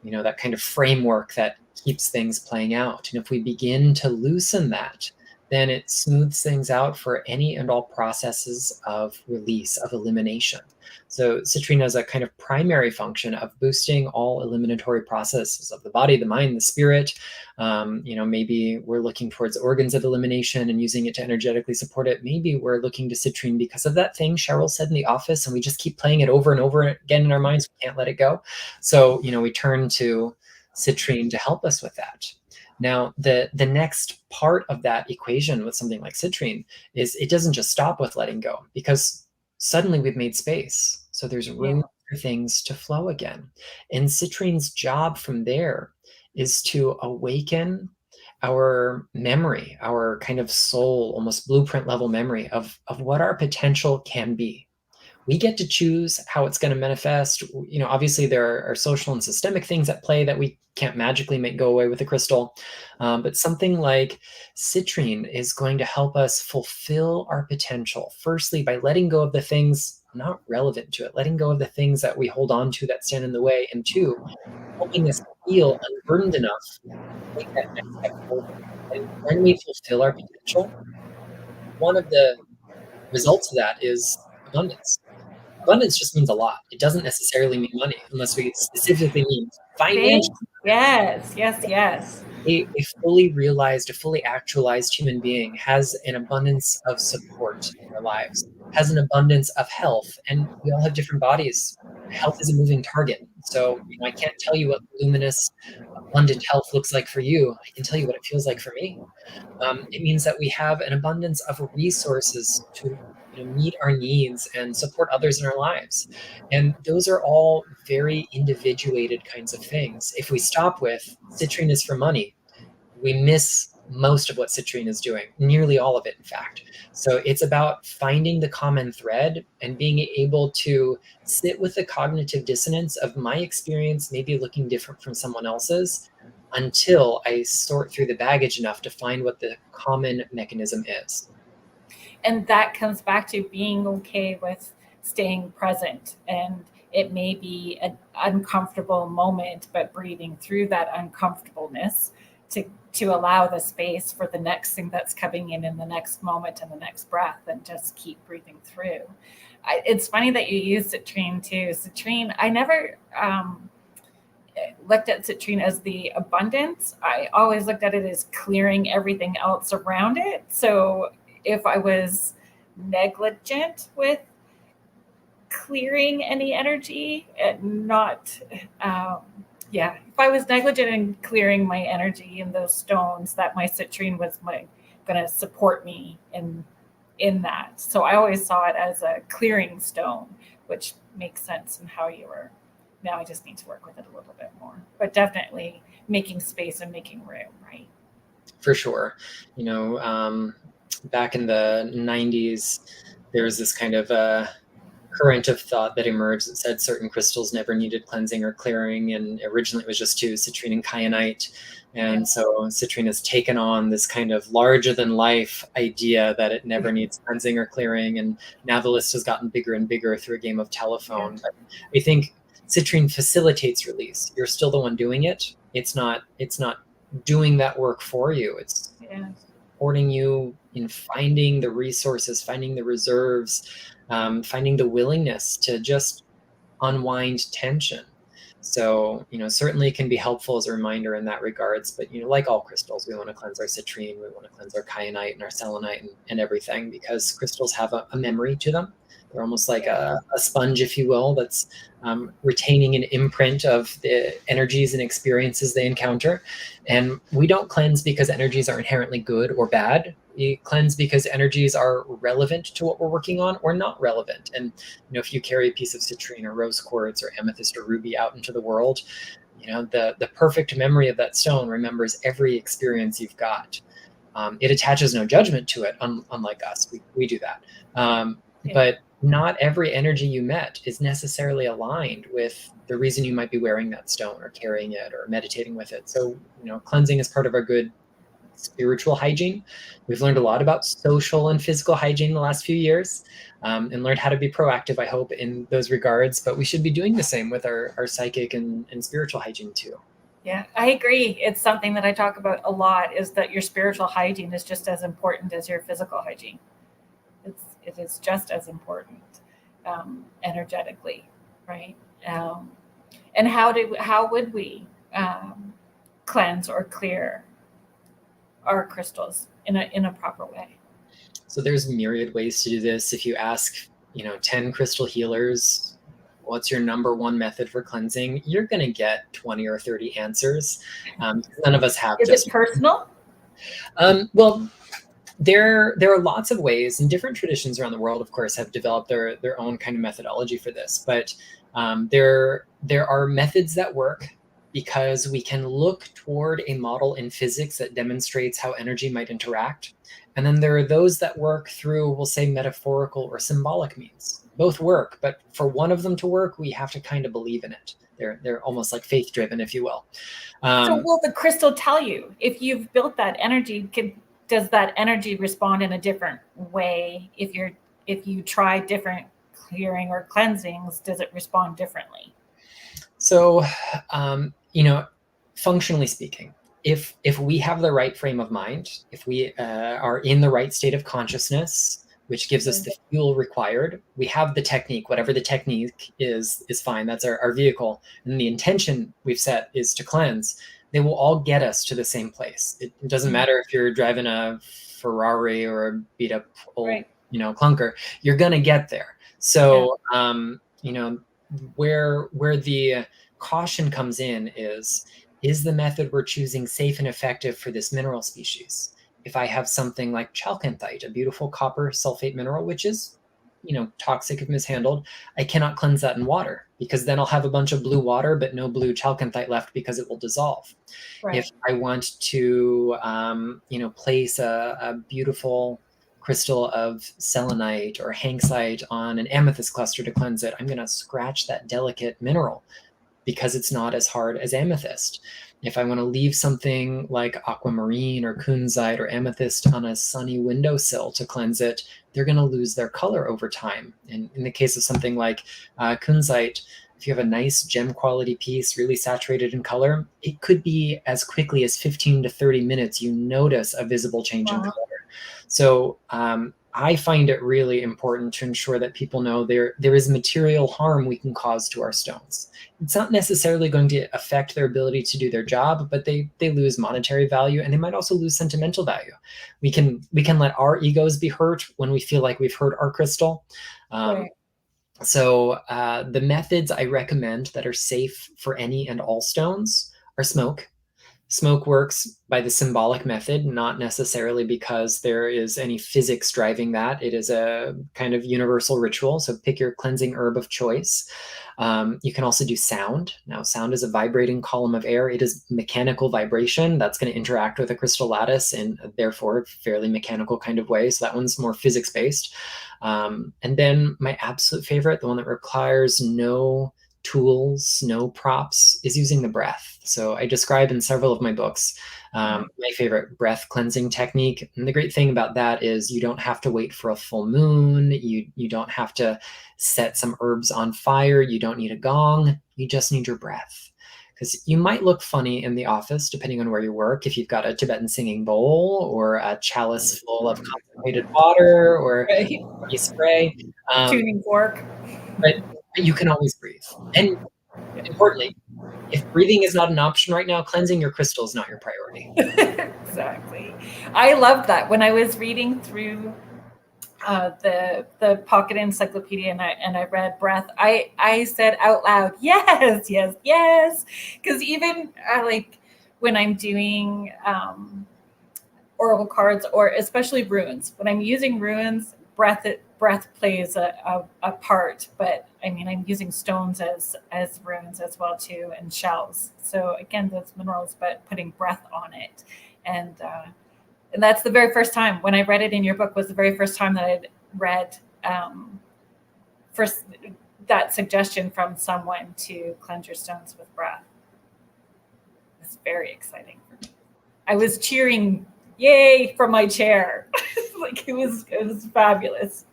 that kind of framework that keeps things playing out. And if we begin to loosen that, then it smooths things out for any and all processes of release, of elimination. So citrine has a kind of primary function of boosting all eliminatory processes of the body, the mind, the spirit. Maybe we're looking towards organs of elimination and using it to energetically support it. Maybe we're looking to citrine because of that thing Cheryl said in the office, and we just keep playing it over and over again in our minds. We can't let it go. So, we turn to citrine to help us with that. Now, the next part of that equation with something like citrine is it doesn't just stop with letting go, because suddenly we've made space. So there's room for things to flow again. And citrine's job from there is to awaken our memory, our kind of soul, almost blueprint level memory of what our potential can be. We get to choose how it's going to manifest. Obviously there are social and systemic things at play that we can't magically make go away with a crystal. But something like citrine is going to help us fulfill our potential. Firstly, by letting go of the things not relevant to it, letting go of the things that we hold on to that stand in the way. And two, helping us feel unburdened enough to take that next step forward. And when we fulfill our potential, one of the results of that is abundance. Abundance just means a lot. It doesn't necessarily mean money, unless we specifically mean financial. Yes. A fully realized, a fully actualized human being has an abundance of support in their lives, has an abundance of health, and we all have different bodies. Health is a moving target. So I can't tell you what luminous, abundant health looks like for you. I can tell you what it feels like for me. It means that we have an abundance of resources to meet our needs and support others in our lives. And those are all very individuated kinds of things. If we stop with citrine is for money, we miss most of what citrine is doing, nearly all of it, in fact. So it's about finding the common thread and being able to sit with the cognitive dissonance of my experience maybe looking different from someone else's, until I sort through the baggage enough to find what the common mechanism is. And that comes back to being okay with staying present. And it may be an uncomfortable moment, but breathing through that uncomfortableness to allow the space for the next thing that's coming in the next moment and the next breath, and just keep breathing through. It's funny that you use citrine too. Citrine, I never looked at citrine as the abundance. I always looked at it as clearing everything else around it. So if I was negligent with clearing any energy and not, if I was negligent in clearing my energy in those stones, that my citrine was going to support me in that. So I always saw it as a clearing stone, which makes sense in how you were. Now I just need to work with it a little bit more, but definitely making space and making room, right? For sure. Back in the 90s, there was this kind of current of thought that emerged that said certain crystals never needed cleansing or clearing. And originally it was just two, citrine and kyanite. And so citrine has taken on this kind of larger than life idea that it never needs cleansing or clearing. And now the list has gotten bigger and bigger through a game of telephone. But I think citrine facilitates release. You're still the one doing it. It's not doing that work for you. It's supporting you in finding the resources, finding the reserves, finding the willingness to just unwind tension. So, certainly it can be helpful as a reminder in that regards, but, like all crystals, we want to cleanse our citrine, we want to cleanse our kyanite and our selenite and everything, because crystals have a memory to them. They're almost like a sponge, if you will, that's retaining an imprint of the energies and experiences they encounter. And we don't cleanse because energies are inherently good or bad. We cleanse because energies are relevant to what we're working on or not relevant. And if you carry a piece of citrine or rose quartz or amethyst or ruby out into the world, the perfect memory of that stone remembers every experience you've got. It attaches no judgment to it, unlike us. We do that. But not every energy you met is necessarily aligned with the reason you might be wearing that stone or carrying it or meditating with it. So, cleansing is part of our good spiritual hygiene. We've learned a lot about social and physical hygiene the last few years, and learned how to be proactive, I hope, in those regards. But we should be doing the same with our psychic and spiritual hygiene too. Yeah, I agree. It's something that I talk about a lot, is that your spiritual hygiene is just as important as your physical hygiene. It is just as important energetically, right? And how would we cleanse or clear our crystals in a proper way? So there's myriad ways to do this. If you ask, 10 crystal healers, what's your number one method for cleansing? You're going to get 20 or 30 answers. None of us have. Is it personal? Well, there are lots of ways, and different traditions around the world, of course, have developed their own kind of methodology for this. But there are methods that work because we can look toward a model in physics that demonstrates how energy might interact. And then there are those that work through, we'll say, metaphorical or symbolic means. Both work, but for one of them to work, we have to kind of believe in it. They're almost like faith-driven, if you will. So will the crystal tell you if you've built that energy? Does that energy respond in a different way? If you try different clearing or cleansings, does it respond differently? So, functionally speaking, if we have the right frame of mind, if we are in the right state of consciousness, which gives us the fuel required, we have the technique. Whatever the technique is fine. That's our vehicle, and the intention we've set is to cleanse. They will all get us to the same place. It doesn't matter if you're driving a Ferrari or a beat up old, clunker, you're going to get there. So, where the caution comes in is the method we're choosing safe and effective for this mineral species? If I have something like chalcanthite, a beautiful copper sulfate mineral, which is, toxic if mishandled, I cannot cleanse that in water, because then I'll have a bunch of blue water, but no blue chalcanthite left because it will dissolve. Right. If I want to, place a beautiful crystal of selenite or hanksite on an amethyst cluster to cleanse it, I'm going to scratch that delicate mineral because it's not as hard as amethyst. If I want to leave something like aquamarine or kunzite or amethyst on a sunny windowsill to cleanse it, they're going to lose their color over time. And in the case of something like kunzite, if you have a nice gem quality piece, really saturated in color, it could be as quickly as 15 to 30 minutes you notice a visible change in color. So I find it really important to ensure that people know there is material harm we can cause to our stones. It's not necessarily going to affect their ability to do their job, but they lose monetary value, and they might also lose sentimental value. We can let our egos be hurt when we feel like we've hurt our crystal. Right. So the methods I recommend that are safe for any and all stones are smoke. Smoke works by the symbolic method, not necessarily because there is any physics driving that. It is a kind of universal ritual. So pick your cleansing herb of choice. You can also do sound. Now, sound is a vibrating column of air. It is mechanical vibration that's going to interact with a crystal lattice in, therefore, fairly mechanical kind of way. So that one's more physics-based. And then my absolute favorite, the one that requires no tools, no props, is using the breath. So I describe in several of my books my favorite breath cleansing technique. And the great thing about that is you don't have to wait for a full moon. You don't have to set some herbs on fire. You don't need a gong. You just need your breath. Because you might look funny in the office, depending on where you work, if you've got a Tibetan singing bowl or a chalice full of concentrated water or you spray. Tuning fork. But you can always breathe. And importantly, if breathing is not an option right now, cleansing your crystal is not your priority. Exactly. I loved that. When I was reading through the Pocket Encyclopedia, and I read breath, I said out loud, yes, yes, yes, because even like when I'm doing oracle cards, or especially runes, when I'm using runes, breath plays a part. But I mean, I'm using stones as runes as well too, and shells. So again, those minerals, but putting breath on it, and that's the very first time when I read it in your book, was the very first time that I'd read first that suggestion from someone to cleanse your stones with breath. It's very exciting for me. I was cheering, yay, from my chair. Like it was fabulous.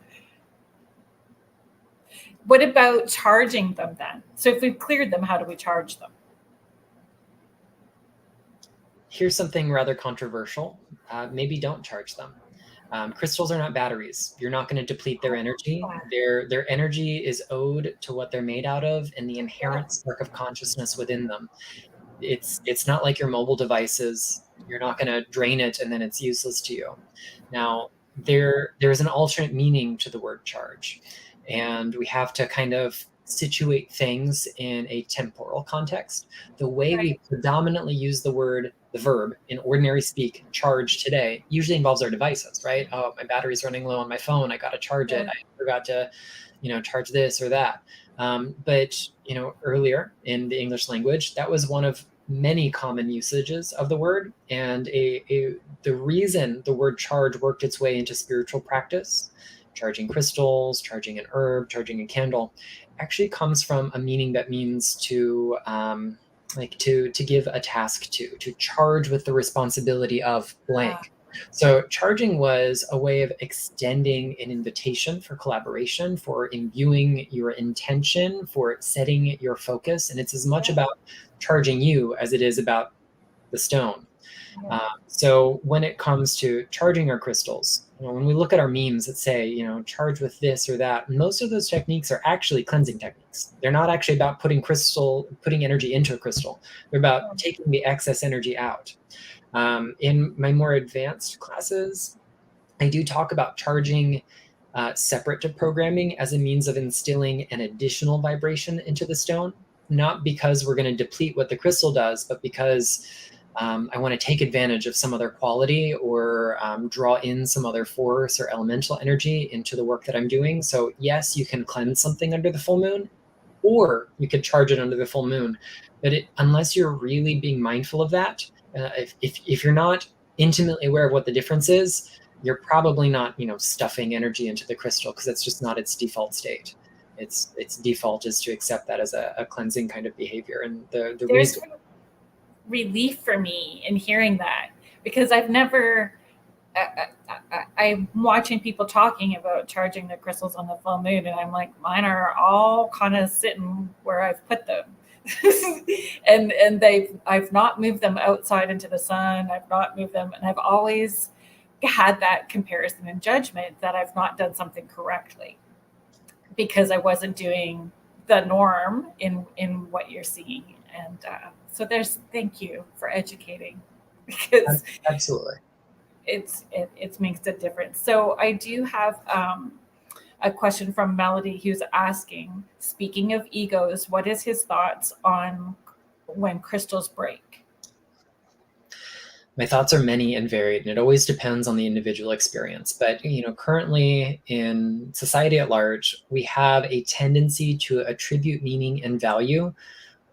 What about charging them then? So if we've cleared them, how do we charge them? Here's something rather controversial. Maybe don't charge them. Crystals are not batteries. You're not going to deplete their energy. Their energy is owed to what they're made out of and the inherent spark of consciousness within them. It's not like your mobile devices. You're not going to drain it and then it's useless to you. Now, there's an alternate meaning to the word charge, and we have to kind of situate things in a temporal context. The way we predominantly use the verb in ordinary speak, charge, today, usually involves our devices, right? Oh, my battery's running low on my phone. I got to charge it. I forgot to, charge this or that. But, earlier in the English language, that was one of many common usages of the word. And the reason the word charge worked its way into spiritual practice, charging crystals, charging an herb, charging a candle, actually comes from a meaning that means to give a task to charge with the responsibility of blank. So charging was a way of extending an invitation for collaboration, for imbuing your intention, for setting your focus. And it's as much about charging you as it is about the stone. So when it comes to charging our crystals, when we look at our memes that say, charge with this or that, most of those techniques are actually cleansing techniques. They're not actually about putting energy into a crystal. They're about taking the excess energy out. In my more advanced classes, I do talk about charging separate to programming as a means of instilling an additional vibration into the stone, not because we're going to deplete what the crystal does, but because I want to take advantage of some other quality or draw in some other force or elemental energy into the work that I'm doing. So yes, you can cleanse something under the full moon, or you could charge it under the full moon. But unless you're really being mindful of that, if you're not intimately aware of what the difference is, you're probably not, stuffing energy into the crystal, because that's just not its default state. Its default is to accept that as a cleansing kind of behavior. And the reason relief for me in hearing that, because I've never I'm watching people talking about charging the crystals on the full moon, and I'm like, mine are all kind of sitting where I've put them. and I've not moved them outside into the sun. I've not moved them, and I've always had that comparison and judgment that I've not done something correctly, because I wasn't doing the norm in what you're seeing. And so thank you for educating, because absolutely it makes a difference. So I do have a question from Melody, who's asking, speaking of egos, what is his thoughts on when crystals break? My thoughts are many and varied, and it always depends on the individual experience. But, currently in society at large, we have a tendency to attribute meaning and value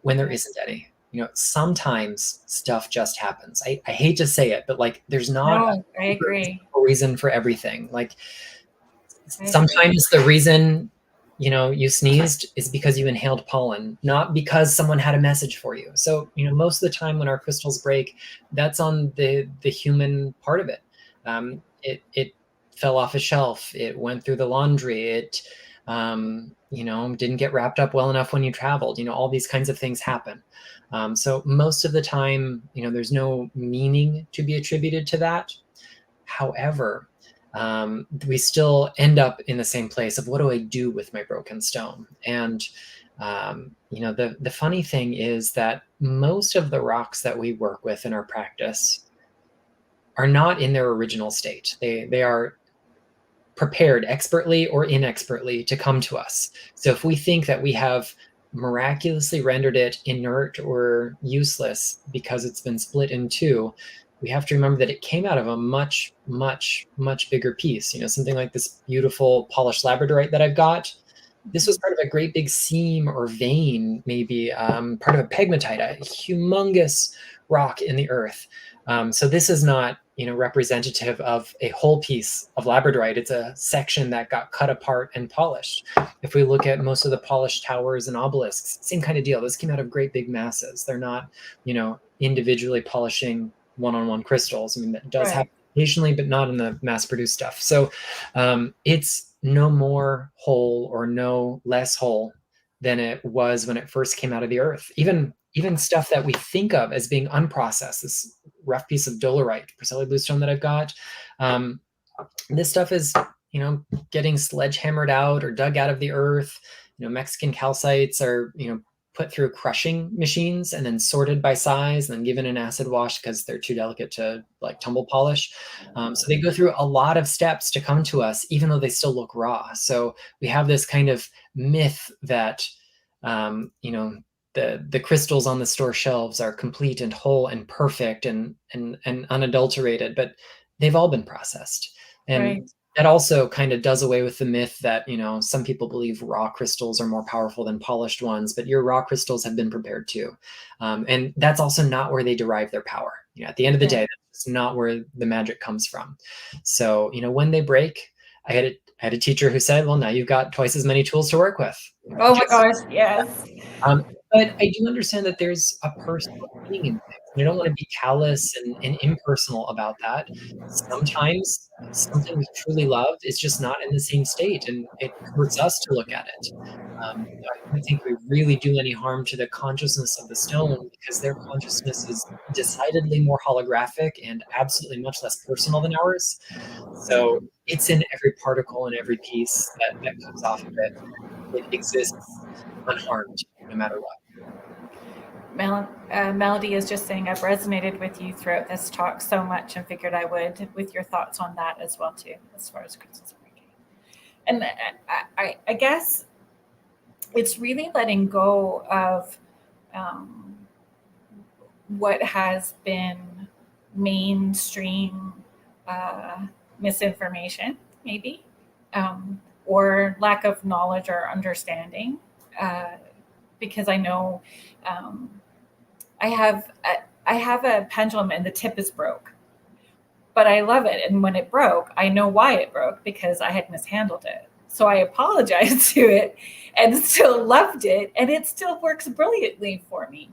when there isn't any. Sometimes stuff just happens. I hate to say it, but there's not I agree. a reason for everything. Sometimes the reason, you sneezed is because you inhaled pollen, not because someone had a message for you. So, most of the time when our crystals break, that's on the human part of it. It fell off a shelf. It went through the laundry. It, didn't get wrapped up well enough when you traveled. All these kinds of things happen. So most of the time, there's no meaning to be attributed to that. However, we still end up in the same place of, what do I do with my broken stone? And, the funny thing is that most of the rocks that we work with in our practice are not in their original state. They are prepared expertly or inexpertly to come to us. So if we think that we have miraculously rendered it inert or useless because it's been split in two, we have to remember that it came out of a much, much, much bigger piece. Something like this beautiful polished labradorite that I've got. This was part of a great big seam or vein, maybe part of a pegmatite, a humongous rock in the earth. So this is not, representative of a whole piece of labradorite. It's a section that got cut apart and polished. If we look at most of the polished towers and obelisks, same kind of deal. This came out of great big masses. They're not, individually polishing one-on-one crystals. I mean, that does happen occasionally, but not in the mass-produced stuff. So it's no more whole or no less whole than it was when it first came out of the earth. Even stuff that we think of as being unprocessed, this rough piece of dolerite, Priscilla bluestone that I've got, this stuff is, getting sledgehammered out or dug out of the earth. Mexican calcites are, put through crushing machines and then sorted by size and then given an acid wash because they're too delicate to like tumble polish. So they go through a lot of steps to come to us, even though they still look raw. So we have this kind of myth that, the crystals on the store shelves are complete and whole and perfect and unadulterated, but they've all been processed. And that also kind of does away with the myth that, some people believe raw crystals are more powerful than polished ones, but your raw crystals have been prepared too. And that's also not where they derive their power. At the end of the day, that's not where the magic comes from. So, when they break, I had a teacher who said, well, now you've got twice as many tools to work with. Oh my gosh, yes. But I do understand that there's a personal meaning in things. I don't want to be callous and impersonal about that. Sometimes something we truly love is just not in the same state, and it hurts us to look at it. I don't think we really do any harm to the consciousness of the stone because their consciousness is decidedly more holographic and absolutely much less personal than ours. So it's in every particle and every piece that comes off of it. It exists unharmed, no matter what. Melody is just saying, I've resonated with you throughout this talk so much and figured I would with your thoughts on that as well too, as far as crystals breaking. And I guess it's really letting go of what has been mainstream misinformation, maybe, or lack of knowledge or understanding. Because I know I have a pendulum and the tip is broke, but I love it. And when it broke, I know why it broke because I had mishandled it. So I apologized to it and still loved it. And it still works brilliantly for me.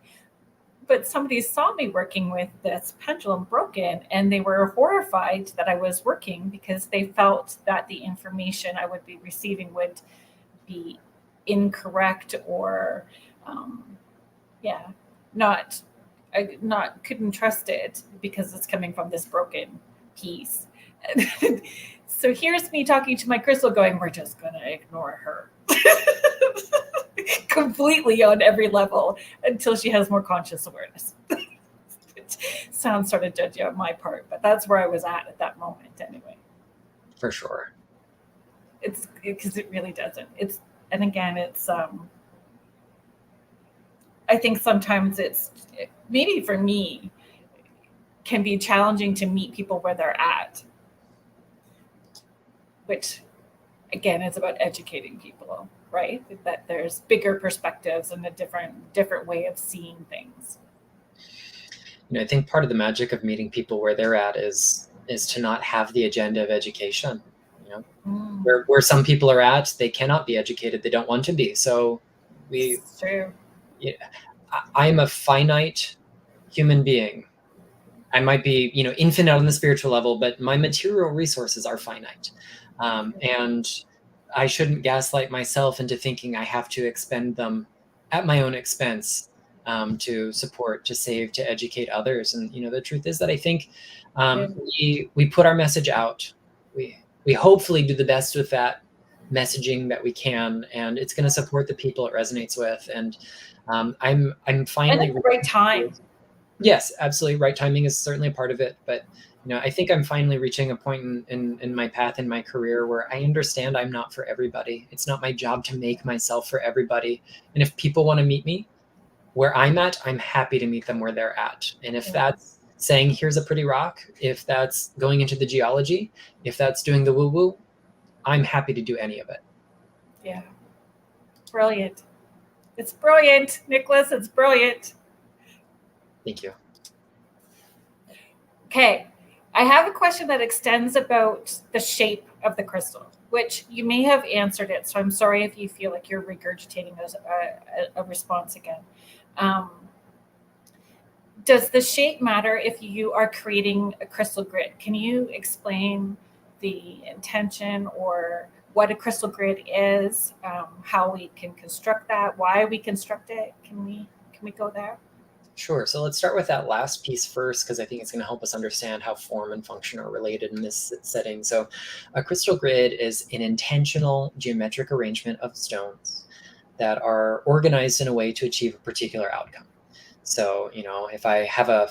But somebody saw me working with this pendulum broken and they were horrified that I was working because they felt that the information I would be receiving would be incorrect or couldn't trust it because it's coming from this broken piece. So here's me talking to my crystal going, we're just gonna ignore her completely on every level until she has more conscious awareness. It sounds sort of judgy on my part, but that's where I was at that moment anyway. For sure. It's because it really doesn't. And again, it's I think sometimes maybe for me can be challenging to meet people where they're at, which again is about educating people, right? That there's bigger perspectives and a different way of seeing things. I think part of the magic of meeting people where they're at is to not have the agenda of education. Where some people are at, they cannot be educated. They don't want to be. So It's true. I'm a finite human being. I might be, infinite on the spiritual level, but my material resources are finite. And I shouldn't gaslight myself into thinking I have to expend them at my own expense to support, to save, to educate others. And, the truth is that I think we put our message out. We hopefully do the best with that messaging that we can, and it's going to support the people it resonates with. And I'm finally at the right time. Yes, absolutely. Right timing is certainly a part of it, but I think I'm finally reaching a point in my path in my career where I understand I'm not for everybody. It's not my job to make myself for everybody. And if people want to meet me where I'm at, I'm happy to meet them where they're at. And if that's saying, here's a pretty rock, if that's going into the geology, if that's doing the woo-woo, I'm happy to do any of it. Yeah. Brilliant. It's brilliant, Nicholas. It's brilliant. Thank you. Okay. I have a question that extends about the shape of the crystal, which you may have answered it. So I'm sorry if you feel like you're regurgitating a response again. Does the shape matter if you are creating a crystal grid? Can you explain the intention or what a crystal grid is, how we can construct that, why we construct it? Can we go there? Sure. So let's start with that last piece first, because I think it's going to help us understand how form and function are related in this setting. So a crystal grid is an intentional geometric arrangement of stones that are organized in a way to achieve a particular outcome. So, if I have a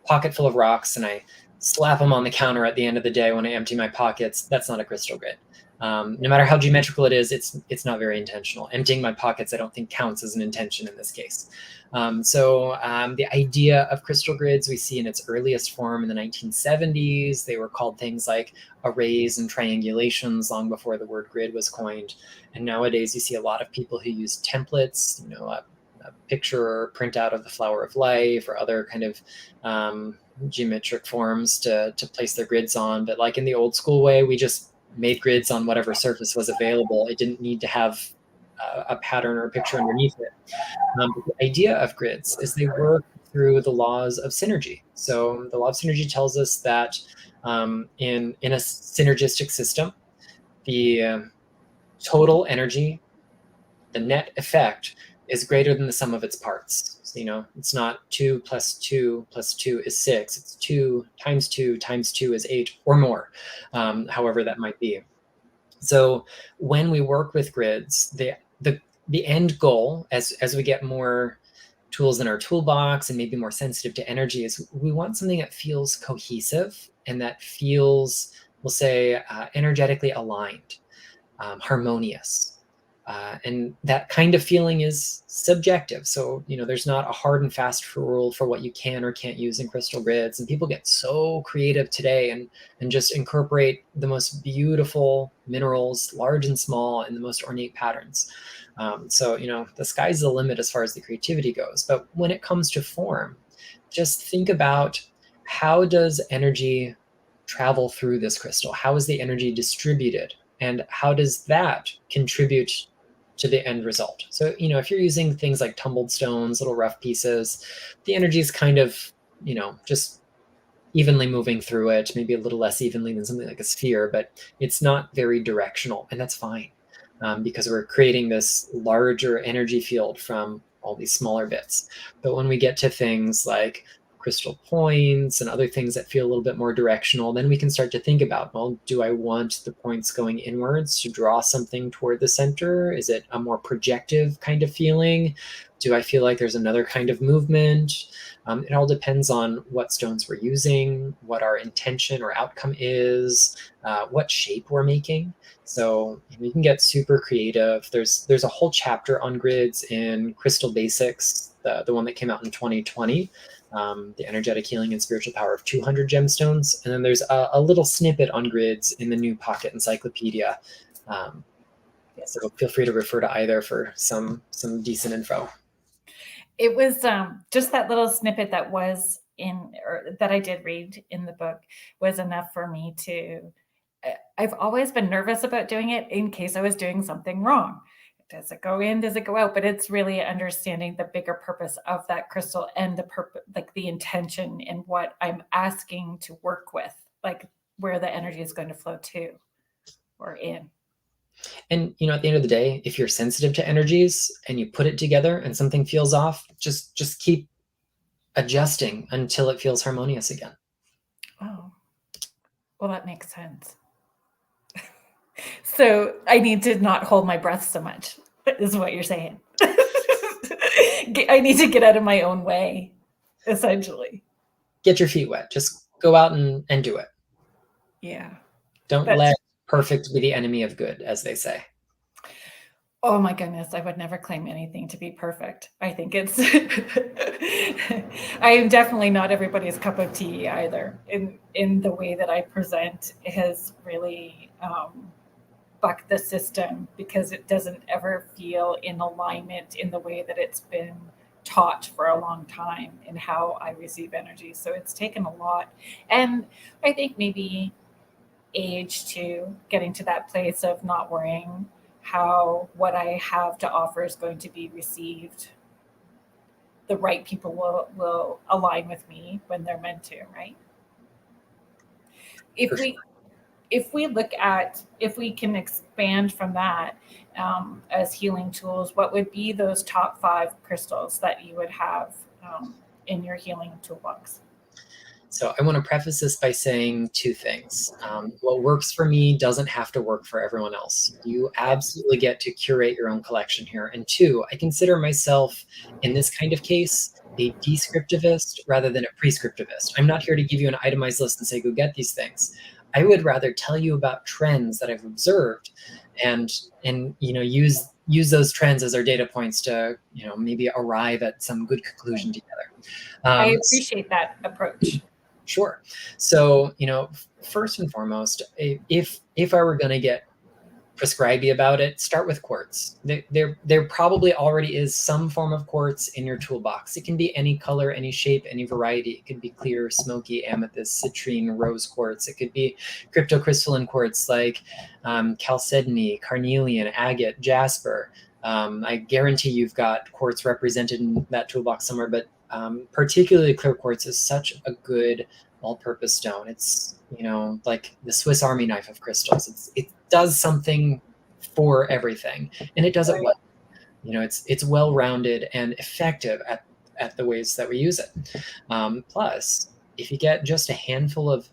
pocket full of rocks and I slap them on the counter at the end of the day when I empty my pockets, that's not a crystal grid. No matter how geometrical it is, it's not very intentional. Emptying my pockets, I don't think counts as an intention in this case. The idea of crystal grids we see in its earliest form in the 1970s. They were called things like arrays and triangulations long before the word grid was coined. And nowadays you see a lot of people who use templates, a picture or printout of the flower of life or other kind of geometric forms to place their grids on. But like in the old school way, we just made grids on whatever surface was available. It didn't need to have a pattern or a picture underneath it. But the idea of grids is they work through the laws of synergy. So the law of synergy tells us that in a synergistic system, the total energy, the net effect, is greater than the sum of its parts. So, it's not 2 plus 2 plus 2 is 6. It's 2 times 2 times 2 is 8 or more, however that might be. So when we work with grids, the end goal, as we get more tools in our toolbox and maybe more sensitive to energy, is we want something that feels cohesive and that feels, we'll say, energetically aligned, harmonious. And that kind of feeling is subjective. So, there's not a hard and fast rule for what you can or can't use in crystal grids. And people get so creative today and just incorporate the most beautiful minerals, large and small, in the most ornate patterns. So, the sky's the limit as far as the creativity goes. But when it comes to form, just think about, how does energy travel through this crystal? How is the energy distributed? And how does that contribute to the end result? So, if you're using things like tumbled stones, little rough pieces, the energy is kind of, just evenly moving through it, maybe a little less evenly than something like a sphere, but it's not very directional, and that's fine, because we're creating this larger energy field from all these smaller bits. But when we get to things like crystal points and other things that feel a little bit more directional, then we can start to think about, well, do I want the points going inwards to draw something toward the center? Is it a more projective kind of feeling? Do I feel like there's another kind of movement? It all depends on what stones we're using, what our intention or outcome is, what shape we're making. So we can get super creative. There's a whole chapter on grids in Crystal Basics, the one that came out in 2020. The energetic healing and spiritual power of 200 gemstones. And then there's a little snippet on grids in the new Pocket Encyclopedia. So feel free to refer to either for some decent info. It was just that little snippet that was that I did read in the book was enough for me to, I've always been nervous about doing it in case I was doing something wrong. Does it go in? Does it go out? But it's really understanding the bigger purpose of that crystal and the purpose, like the intention and what I'm asking to work with, like where the energy is going to flow to or in. And, at the end of the day, if you're sensitive to energies and you put it together and something feels off, just keep adjusting until it feels harmonious again. Oh, well, that makes sense. So I need to not hold my breath so much, is what you're saying. I need to get out of my own way. essentially. Get your feet wet. Just go out and do it. Yeah. Don't let perfect be the enemy of good, as they say. Oh my goodness, I would never claim anything to be perfect. I think it's, I am definitely not everybody's cup of tea either. In the way that I present has really bucked the system, because it doesn't ever feel in alignment in the way that it's been taught for a long time in how I receive energy. So it's taken a lot. And I think maybe age too, getting to that place of not worrying how what I have to offer is going to be received. The right people will align with me when they're meant to, right? If we look at, if we can expand from that as healing tools, what would be those top 5 crystals that you would have in your healing toolbox? So I want to preface this by saying 2 things. What works for me doesn't have to work for everyone else. You absolutely get to curate your own collection here. And 2, I consider myself, in this kind of case, a descriptivist rather than a prescriptivist. I'm not here to give you an itemized list and say, go get these things. I would rather tell you about trends that I've observed and use those trends as our data points to, maybe arrive at some good conclusion together. I appreciate that approach. Sure. So, first and foremost, if I were going to get prescribey about it, start with quartz. There probably already is some form of quartz in your toolbox. It can be any color, any shape, any variety. It could be clear, smoky, amethyst, citrine, rose quartz. It could be cryptocrystalline quartz like chalcedony, carnelian, agate, jasper. I guarantee you've got quartz represented in that toolbox somewhere, but particularly clear quartz is such a good all-purpose stone. It's, like the Swiss Army knife of crystals. It does something for everything, and it does it well. It's well-rounded and effective at the ways that we use it. Plus, if you get just a handful of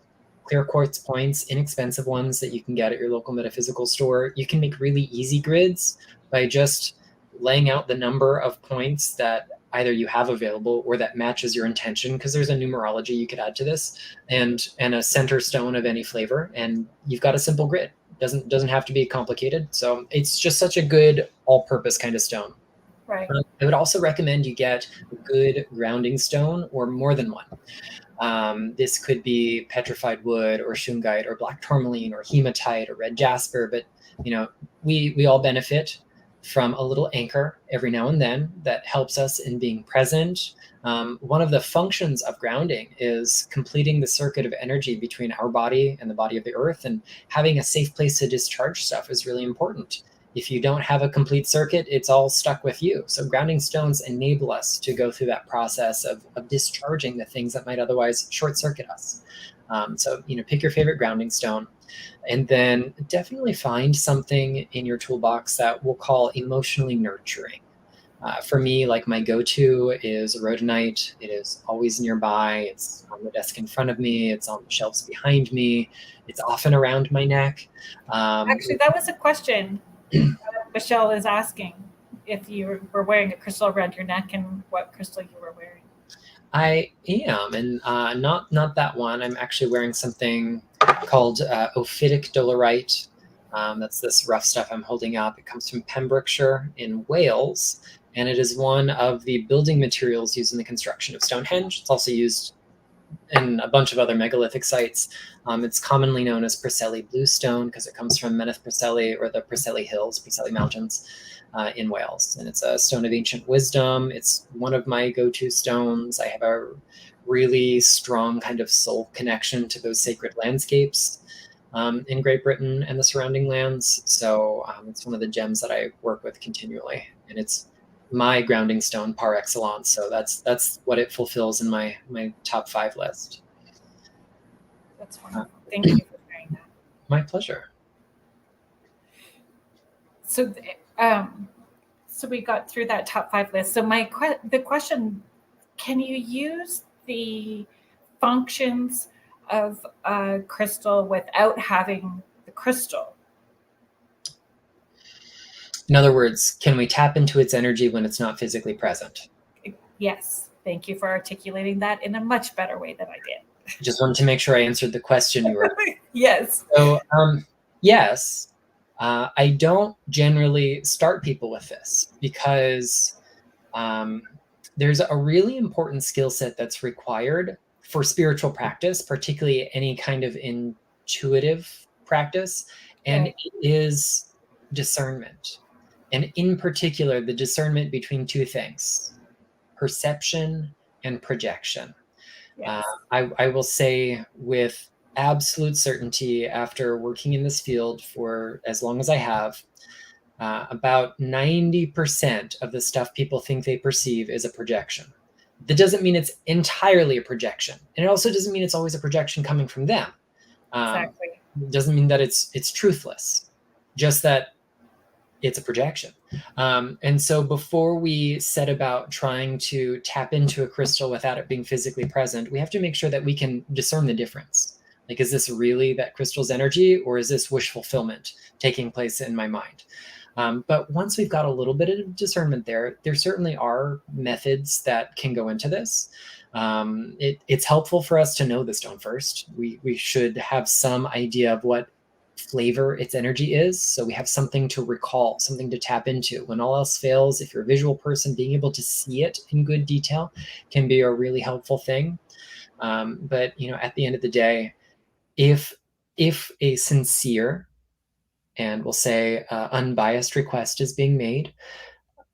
clear quartz points, inexpensive ones that you can get at your local metaphysical store, you can make really easy grids by just laying out the number of points that either you have available or that matches your intention, because there's a numerology you could add to this, and a center stone of any flavor, and you've got a simple grid. Doesn't have to be complicated. So it's just such a good all-purpose kind of stone. Right. I would also recommend you get a good grounding stone, or more than one. This could be petrified wood or shungite or black tourmaline or hematite or red jasper, but we all benefit from a little anchor every now and then that helps us in being present. One of the functions of grounding is completing the circuit of energy between our body and the body of the earth, and having a safe place to discharge stuff is really important. If you don't have a complete circuit, it's all stuck with you. So grounding stones enable us to go through that process of discharging the things that might otherwise short circuit us. So pick your favorite grounding stone. And then definitely find something in your toolbox that we'll call emotionally nurturing. For me, like, my go-to is rhodonite. It is always nearby. It's on the desk in front of me. It's on the shelves behind me. It's often around my neck. Actually, that was a question Michelle is asking, if you were wearing a crystal around your neck and what crystal you were wearing. I am, and not that one. I'm actually wearing something called ophidic dolerite. That's this rough stuff I'm holding up. It comes from Pembrokeshire in Wales, and it is one of the building materials used in the construction of Stonehenge. It's also used in a bunch of other megalithic sites. It's commonly known as Preseli Bluestone because it comes from Meneth Preseli, or the Preseli Hills, Preseli Mountains in Wales. And it's a stone of ancient wisdom. It's one of my go-to stones. I have a really strong kind of soul connection to those sacred landscapes in Great Britain and the surrounding lands. So it's one of the gems that I work with continually. And it's my grounding stone par excellence. So that's what it fulfills in my top 5 list. That's wonderful. Thank you for sharing that. My pleasure. So, so we got through that top 5 list. So the question, can you use the functions of a crystal without having the crystal? In other words, can we tap into its energy when it's not physically present? Yes, Thank you for articulating that in a much better way than I did. Just wanted to make sure I answered the question you were. Yes. So, yes, I don't generally start people with this because there's a really important skill set that's required for spiritual practice, particularly any kind of intuitive practice, and Okay. it is discernment. And in particular, the discernment between two things, perception and projection. Yes. I will say with absolute certainty, after working in this field for as long as I have, about 90% of the stuff people think they perceive is a projection. That doesn't mean it's entirely a projection. And it also doesn't mean it's always a projection coming from them. Exactly. It doesn't mean that it's truthless, just that it's a projection. And so before we set about trying to tap into a crystal without it being physically present, we have to make sure that we can discern the difference. Like, is this really that crystal's energy, or is this wish fulfillment taking place in my mind? But once we've got a little bit of discernment there certainly are methods that can go into this. It's helpful for us to know the stone first. We should have some idea of what flavor its energy is, so we have something to recall, something to tap into. When all else fails, if you're a visual person, being able to see it in good detail can be a really helpful thing. But at the end of the day, if a sincere and we'll say unbiased request is being made,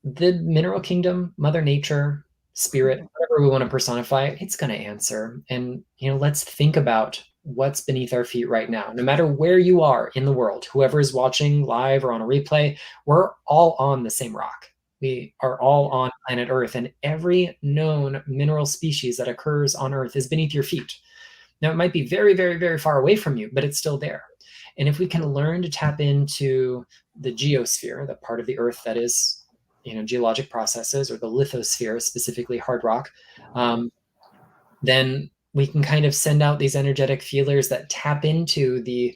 the mineral kingdom, Mother Nature, Spirit, whatever we want to personify, it's going to answer. And let's think about what's beneath our feet right now. No matter where you are in the world, whoever is watching live or on a replay, we're all on the same rock. We are all on planet Earth, and every known mineral species that occurs on Earth is beneath your feet. Now, it might be very, very, very far away from you, but it's still there. And if we can learn to tap into the geosphere, the part of the Earth that is, geologic processes, or the lithosphere, specifically hard rock, then we can kind of send out these energetic feelers that tap into the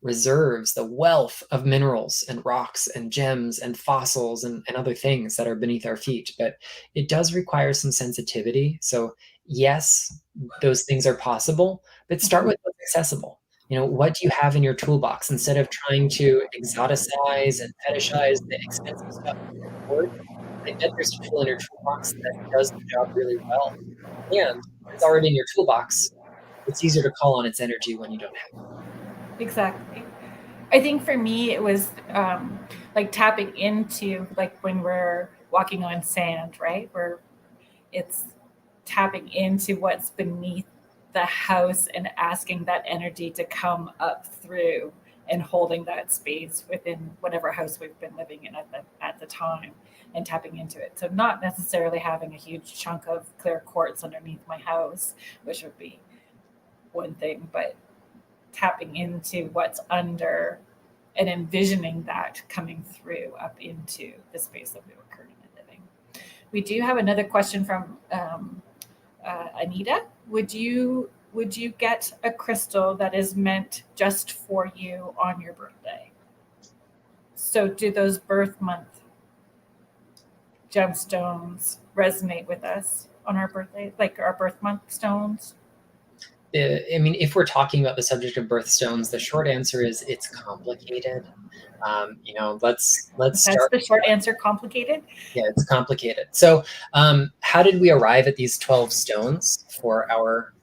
reserves, the wealth of minerals and rocks and gems and fossils and other things that are beneath our feet. But it does require some sensitivity. So yes, those things are possible, but start with what's accessible. What do you have in your toolbox? Instead of trying to exoticize and fetishize the expensive stuff, I bet there's a tool in your toolbox that does the job really well. And it's already in your toolbox. It's easier to call on its energy when you don't have it. Exactly. I think for me, it was like tapping into, like when we're walking on sand, right? Where it's tapping into what's beneath the house and asking that energy to come up through and holding that space within whatever house we've been living in at the time and tapping into it. So not necessarily having a huge chunk of clear quartz underneath my house, which would be one thing, but tapping into what's under and envisioning that coming through up into the space that we were currently living. We do have another question from Anita. Would you get a crystal that is meant just for you on your birthday? So do those birth month gemstones resonate with us on our birthday, like our birth month stones? I mean, if we're talking about the subject of birthstones, the short answer is it's complicated. Let's That's start. the short answer. Complicated. Yeah, it's complicated. So, how did we arrive at these 12 stones for our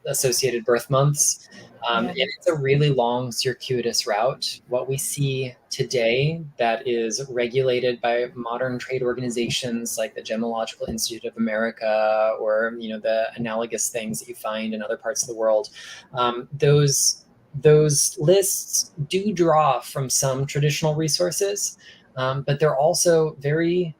associated birth months? And it's a really long, circuitous route. What we see today that is regulated by modern trade organizations like the Gemological Institute of America, or the analogous things that you find in other parts of the world, those lists do draw from some traditional resources, but they're also very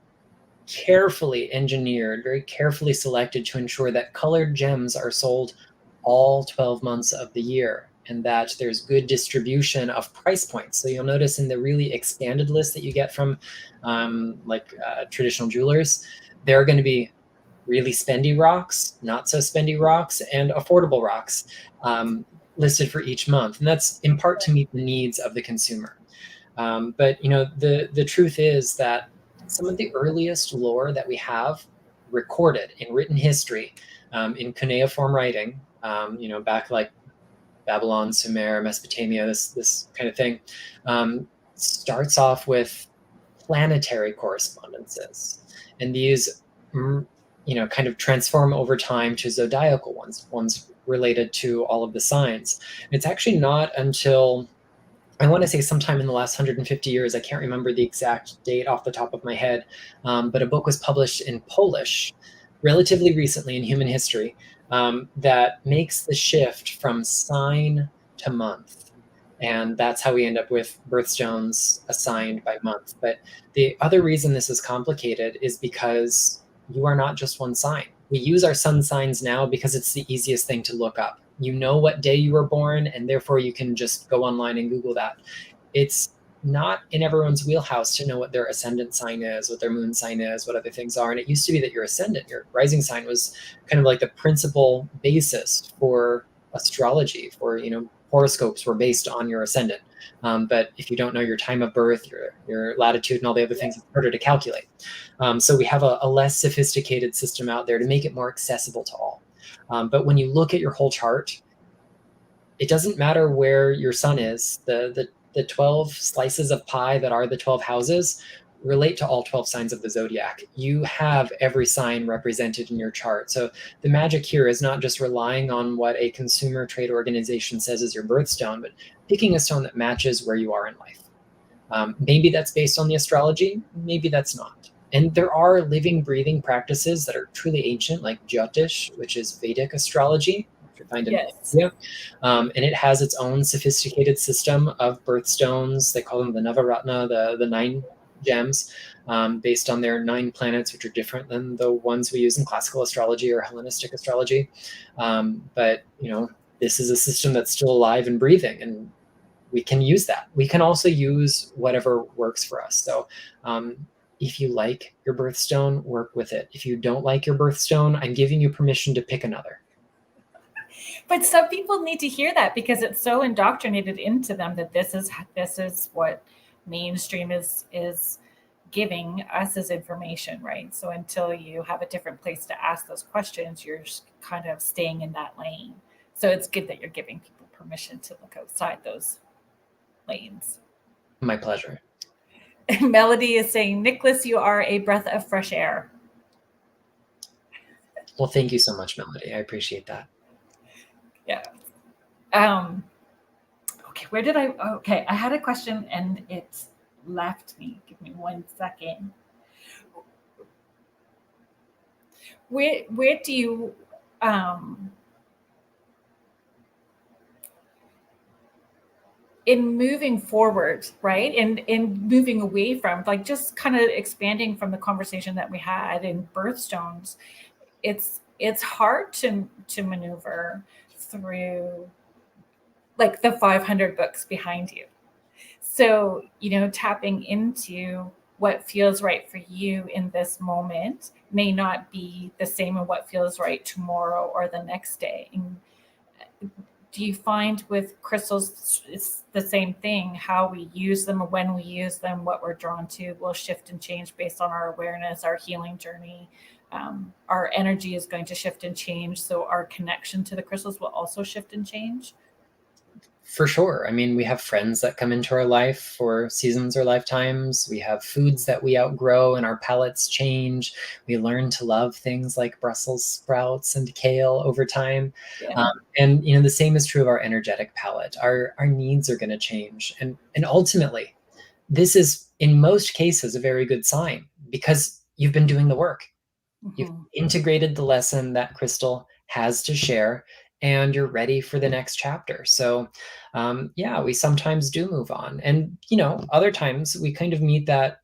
carefully engineered, very carefully selected to ensure that colored gems are sold all 12 months of the year, and that there's good distribution of price points. So you'll notice in the really expanded list that you get from traditional jewelers, there are going to be really spendy rocks, not so spendy rocks, and affordable rocks listed for each month. And that's in part to meet the needs of the consumer. But the truth is that some of the earliest lore that we have recorded in written history, in cuneiform writing, back like Babylon, Sumer, Mesopotamia, this kind of thing, starts off with planetary correspondences. And these, kind of transform over time to zodiacal ones related to all of the signs. It's actually not until, I want to say sometime in the last 150 years, I can't remember the exact date off the top of my head, but a book was published in Polish relatively recently in human history, that makes the shift from sign to month. And that's how we end up with birthstones assigned by month. But the other reason this is complicated is because you are not just one sign. We use our sun signs now because it's the easiest thing to look up. You know what day you were born, and therefore you can just go online and Google that. It's not in everyone's wheelhouse to know what their ascendant sign is, what their moon sign is, what other things are. And it used to be that your ascendant, your rising sign, was kind of like the principal basis for astrology, for, horoscopes were based on your ascendant. But if you don't know your time of birth, your latitude, and all the other things, it's harder to calculate. So we have a less sophisticated system out there to make it more accessible to all. But when you look at your whole chart, it doesn't matter where your sun is. The 12 slices of pie that are the 12 houses relate to all 12 signs of the zodiac. You have every sign represented in your chart. So the magic here is not just relying on what a consumer trade organization says is your birthstone, but picking a stone that matches where you are in life. Maybe that's based on the astrology, maybe that's not. And there are living, breathing practices that are truly ancient, like Jyotish, which is Vedic astrology, which you find in India. And it has its own sophisticated system of birthstones. They call them the Navaratna, the 9 gems, based on their 9 planets, which are different than the ones we use in classical astrology or Hellenistic astrology. But this is a system that's still alive and breathing, and we can use that. We can also use whatever works for us. So if you like your birthstone, work with it. If you don't like your birthstone, I'm giving you permission to pick another. But some people need to hear that because it's so indoctrinated into them that this is what mainstream is giving us as information, right? So until you have a different place to ask those questions, you're kind of staying in that lane. So it's good that you're giving people permission to look outside those lanes. My pleasure. Melody is saying, Nicholas, you are a breath of fresh air. Well, thank you so much, Melody. I appreciate that. Yeah. Okay, I had a question and it left me. Give me 1 second. Where do you in moving forward, right? In moving away from, like, just kind of expanding from the conversation that we had in birthstones, it's hard to maneuver through like the 500 books behind you. So, tapping into what feels right for you in this moment may not be the same as what feels right tomorrow or the next day. And do you find with crystals, it's the same thing? How we use them, when we use them, what we're drawn to will shift and change based on our awareness, our healing journey. Our energy is going to shift and change. So our connection to the crystals will also shift and change. For sure. I mean, we have friends that come into our life for seasons or lifetimes. We have foods that we outgrow and our palates change. We learn to love things like Brussels sprouts and kale over time. Yeah. And the same is true of our energetic palette. Our needs are going to change. And ultimately, this is in most cases a very good sign because you've been doing the work. Mm-hmm. You've integrated the lesson that Crystal has to share, and you're ready for the next chapter. So we sometimes do move on. And, other times we kind of meet that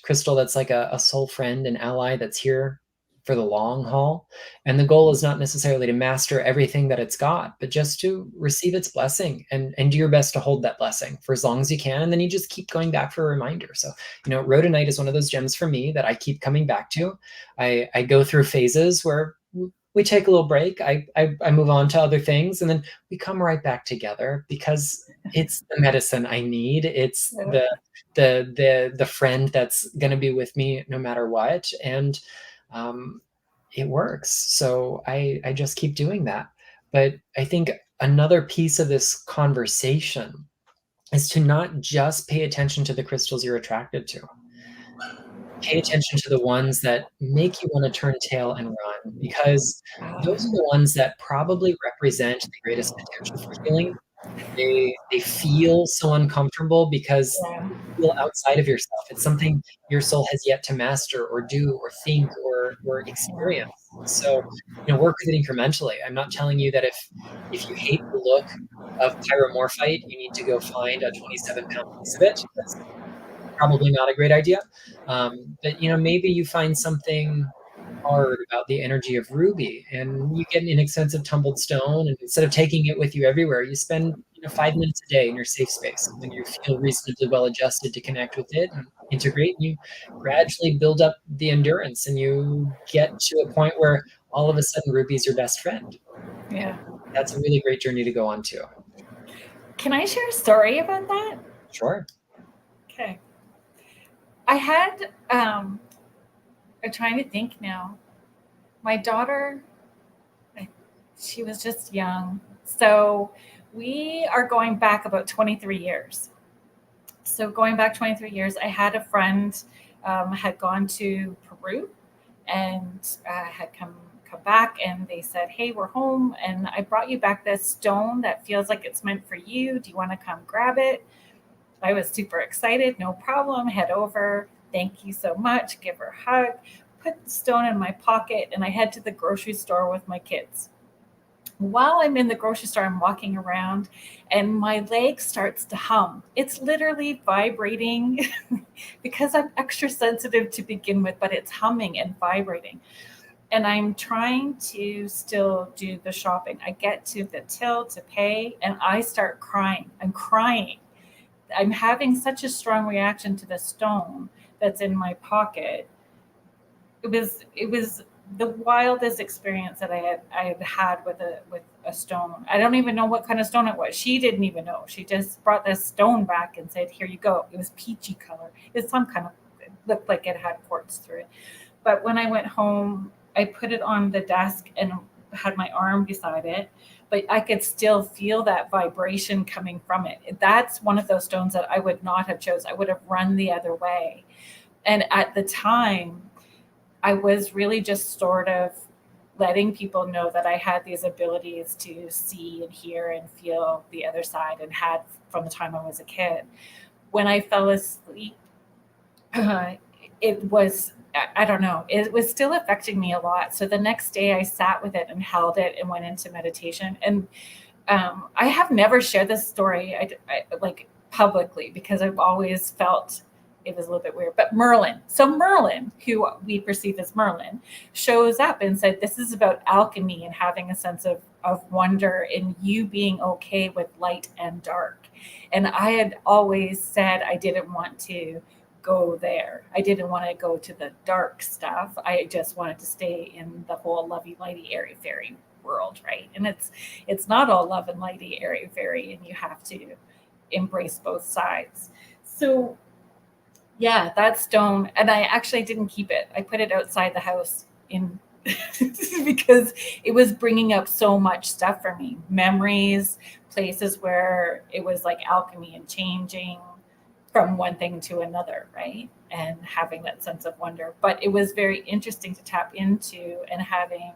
crystal that's like a soul friend and ally that's here for the long haul. And the goal is not necessarily to master everything that it's got, but just to receive its blessing and do your best to hold that blessing for as long as you can. And then you just keep going back for a reminder. So, rhodonite is one of those gems for me that I keep coming back to. I go through phases where we take a little break. I move on to other things, and then we come right back together because it's the medicine I need. It's the friend that's going to be with me no matter what. And it works. So I just keep doing that. But I think another piece of this conversation is to not just pay attention to the crystals you're attracted to. Pay attention to the ones that make you want to turn tail and run, because those are the ones that probably represent the greatest potential for healing. They feel so uncomfortable because Yeah. you feel outside of yourself. It's something your soul has yet to master or do or think or experience. So, work with it incrementally. I'm not telling you that if you hate the look of pyromorphite, you need to go find a 27-pound piece of it. That's probably not a great idea. But maybe you find something hard about the energy of ruby, and you get an inexpensive tumbled stone, and instead of taking it with you everywhere, you spend 5 minutes a day in your safe space when you feel reasonably well adjusted to connect with it and integrate, and you gradually build up the endurance, and you get to a point where all of a sudden ruby's your best friend. Yeah. That's a really great journey to go on too. Can I share a story about that? Sure. Okay. I had, I'm trying to think now. My daughter, she was just young. So we are going back about 23 years. So going back 23 years, I had a friend had gone to Peru and had come back, and they said, hey, we're home, and I brought you back this stone that feels like it's meant for you. Do you want to come grab it? I was super excited. No problem. Head over. Thank you so much. Give her a hug. Put the stone in my pocket, and I head to the grocery store with my kids. While I'm in the grocery store, I'm walking around, and my leg starts to hum. It's literally vibrating because I'm extra sensitive to begin with, but it's humming and vibrating. And I'm trying to still do the shopping. I get to the till to pay, and I start crying. I'm crying. I'm having such a strong reaction to the stone that's in my pocket. It was the wildest experience that I had with a stone. I don't even know what kind of stone it was. She didn't even know. She just brought this stone back and said, "Here you go." It was peachy color. It's some kind of, it looked like it had quartz through it. But when I went home, I put it on the desk and had my arm beside it, but I could still feel that vibration coming from it. That's one of those stones that I would not have chose. I would have run the other way. And at the time, I was really just sort of letting people know that I had these abilities to see and hear and feel the other side, and had from the time I was a kid. When I fell asleep, it was, I don't know, it was still affecting me a lot. So the next day I sat with it and held it and went into meditation. And I have never shared this story I like publicly, because I've always felt it was a little bit weird. But Merlin, who we perceive as Merlin, shows up and said, this is about alchemy and having a sense of wonder, and you being okay with light and dark. And I had always said I didn't want to go there. I didn't want to go to the dark stuff. I just wanted to stay in the whole lovey lighty airy fairy world, right? And it's not all love and lighty airy fairy, and you have to embrace both sides. So yeah, that stone, and I actually didn't keep it. I put it outside the house in because it was bringing up so much stuff for me. Memories, places where it was like alchemy and changing from one thing to another, right? And having that sense of wonder. But it was very interesting to tap into, and having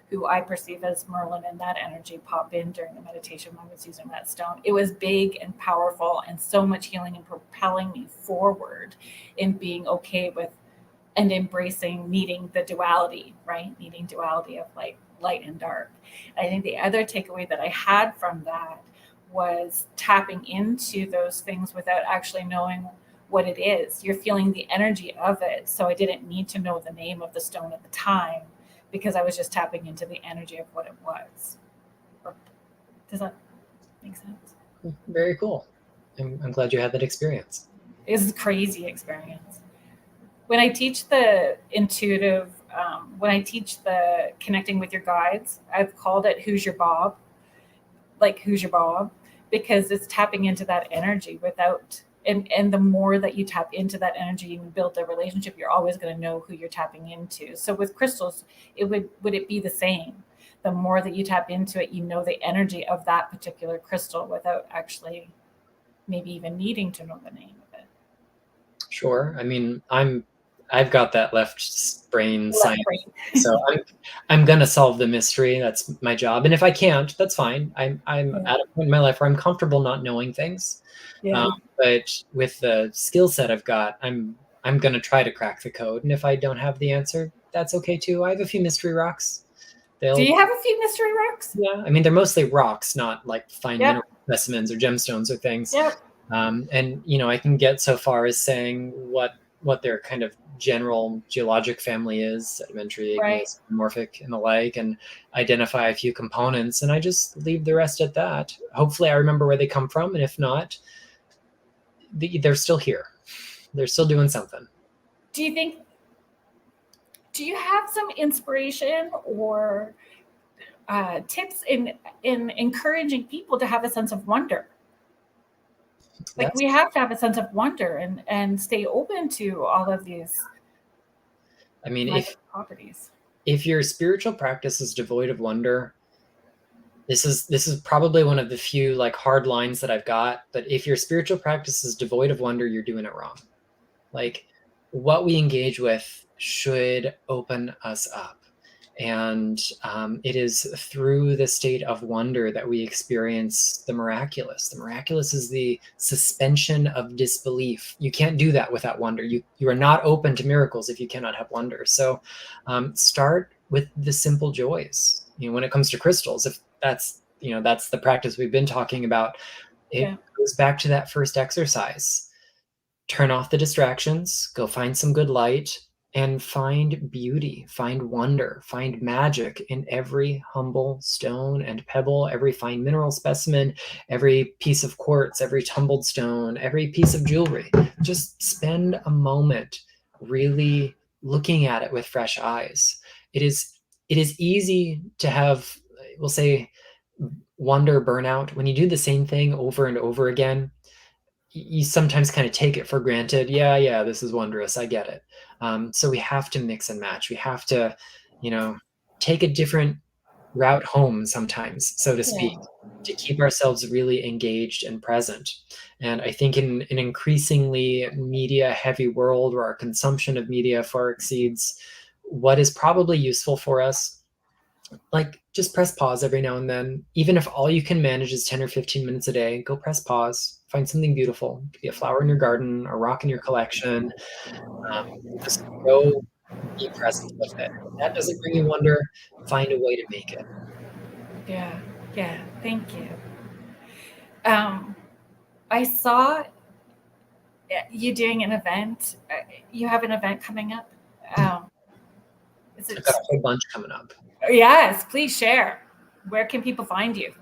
who I perceive as Merlin and that energy pop in during the meditation when I was using that stone. It was big and powerful, and so much healing, and propelling me forward in being okay with and embracing needing the duality, right? Needing duality of light and dark. I think the other takeaway that I had from that was tapping into those things without actually knowing what it is. You're feeling the energy of it. So I didn't need to know the name of the stone at the time, because I was just tapping into the energy of what it was. Does that make sense? Very cool. I'm glad you had that experience. It was a crazy experience. When I teach the intuitive, when I teach the connecting with your guides, I've called it Who's Your Bob? Like, who's your Bob? Because it's tapping into that energy without And the more that you tap into that energy and build a relationship, you're always going to know who you're tapping into. So with crystals, would it be the same? The more that you tap into it, you know the energy of that particular crystal without actually maybe even needing to know the name of it. Sure. I mean, I've got that left brain science, brain. so I'm gonna solve the mystery. That's my job. And if I can't, that's fine. I'm at a point in my life where I'm comfortable not knowing things. Yeah. But with the skill set I've got, I'm gonna try to crack the code. And if I don't have the answer, that's okay too. I have a few mystery rocks. Do you have a few mystery rocks? Yeah, I mean, they're mostly rocks, not like fine Yep. mineral specimens or gemstones or things. Yep. And I can get so far as saying what their kind of general geologic family is, sedimentary, igneous, metamorphic, and the like, and identify a few components, and I just leave the rest at that. Hopefully I remember where they come from, and if not, they're still here. They're still doing something. Do you have some inspiration or tips in encouraging people to have a sense of wonder? Like, we have to have a sense of wonder and stay open to all of these. I mean, properties. If your spiritual practice is devoid of wonder, this is probably one of the few like hard lines that I've got. But if your spiritual practice is devoid of wonder, you're doing it wrong. Like, what we engage with should open us up. And it is through the state of wonder that we experience the miraculous. The miraculous is the suspension of disbelief. You can't do that without wonder. You are not open to miracles if you cannot have wonder. So start with the simple joys. When it comes to crystals, if that's the practice we've been talking about, it goes back to that first exercise. Turn off the distractions, go find some good light, and find beauty, find wonder, find magic in every humble stone and pebble, every fine mineral specimen, every piece of quartz, every tumbled stone, every piece of jewelry. Just spend a moment really looking at it with fresh eyes. It is easy to have, we'll say, wonder burnout. When you do the same thing over and over again, you sometimes kind of take it for granted. Yeah, this is wondrous. I get it. So we have to mix and match. We have to, take a different route home sometimes, so to speak, to keep ourselves really engaged and present. And I think in an increasingly media-heavy world where our consumption of media far exceeds what is probably useful for us, like, just press pause every now and then. Even if all you can manage is 10 or 15 minutes a day, go press pause. Find something beautiful. It could be a flower in your garden, a rock in your collection. Just go be present with it. If that doesn't bring you wonder, find a way to make it. Yeah. Thank you. I saw you doing an event. You have an event coming up. I've got a whole bunch coming up. Yes, please share. Where can people find you?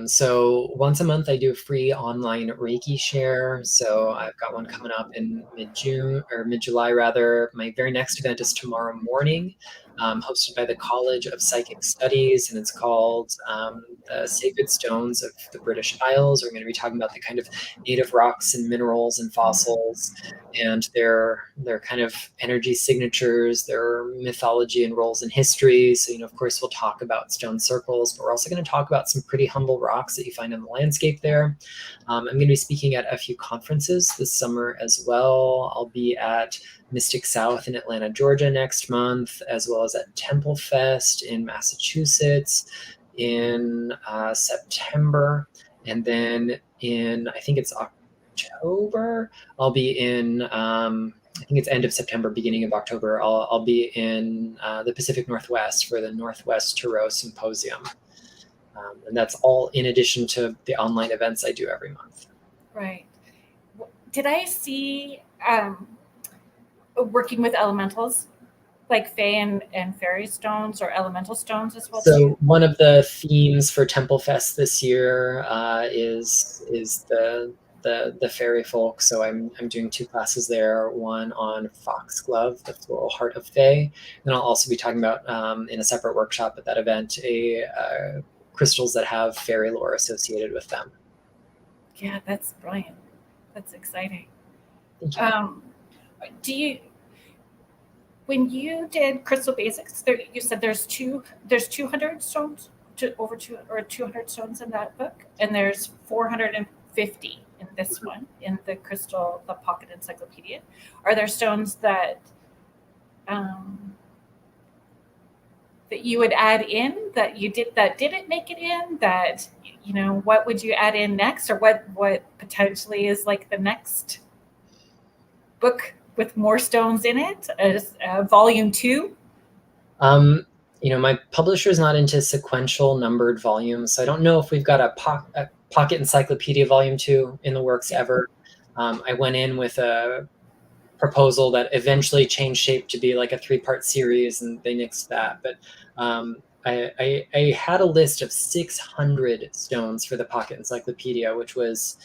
So once a month I do a free online Reiki share. So I've got one coming up in mid-June or mid-July rather. My very next event is tomorrow morning, hosted by the College of Psychic Studies, and it's called the Sacred Stones of the British Isles. We're going to be talking about the kind of native rocks and minerals and fossils and their kind of energy signatures, their mythology and roles in history. So, of course, we'll talk about stone circles, but we're also going to talk about some pretty humble rocks that you find in the landscape there. I'm going to be speaking at a few conferences this summer as well. I'll be at Mystic South in Atlanta, Georgia next month, as well as at Temple Fest in Massachusetts in September. And then in, I think it's October, I'll be in, I think it's end of September, beginning of October, I'll be in the Pacific Northwest for the Northwest Tarot Symposium. And that's all in addition to the online events I do every month. Right. Did I see working with elementals, like fae and fairy stones or elemental stones as well? So one of the themes for Temple Fest this year is the fairy folk. So I'm doing 2 classes there, one on foxglove, the floral heart of fae. And I'll also be talking about in a separate workshop at that event, crystals that have fairy lore associated with them. Yeah, that's brilliant. That's exciting. Thank you. Do you, when you did Crystal Basics, you said there's 200 stones, over 200 stones in that book, and there's 450 in this one, in the Pocket Encyclopedia. Are there stones that that you would add in that didn't make it in, that, what would you add in next, or what potentially is like the next book with more stones in it, volume 2? My publisher's not into sequential numbered volumes, so I don't know if we've got a Pocket Encyclopedia volume 2 in the works ever. I went in with a proposal that eventually changed shape to be like a 3-part series, and they nixed that. But I had a list of 600 stones for the Pocket Encyclopedia, which was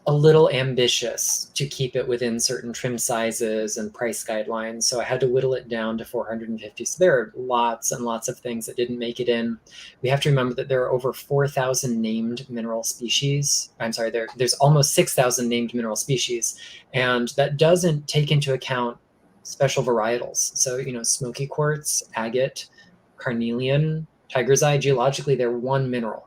a little ambitious to keep it within certain trim sizes and price guidelines. So I had to whittle it down to 450. So there are lots and lots of things that didn't make it in. We have to remember that there are over 4,000 named mineral species. I'm sorry, there's almost 6,000 named mineral species. And that doesn't take into account special varietals. So, smoky quartz, agate, carnelian, tiger's eye, geologically, they're one mineral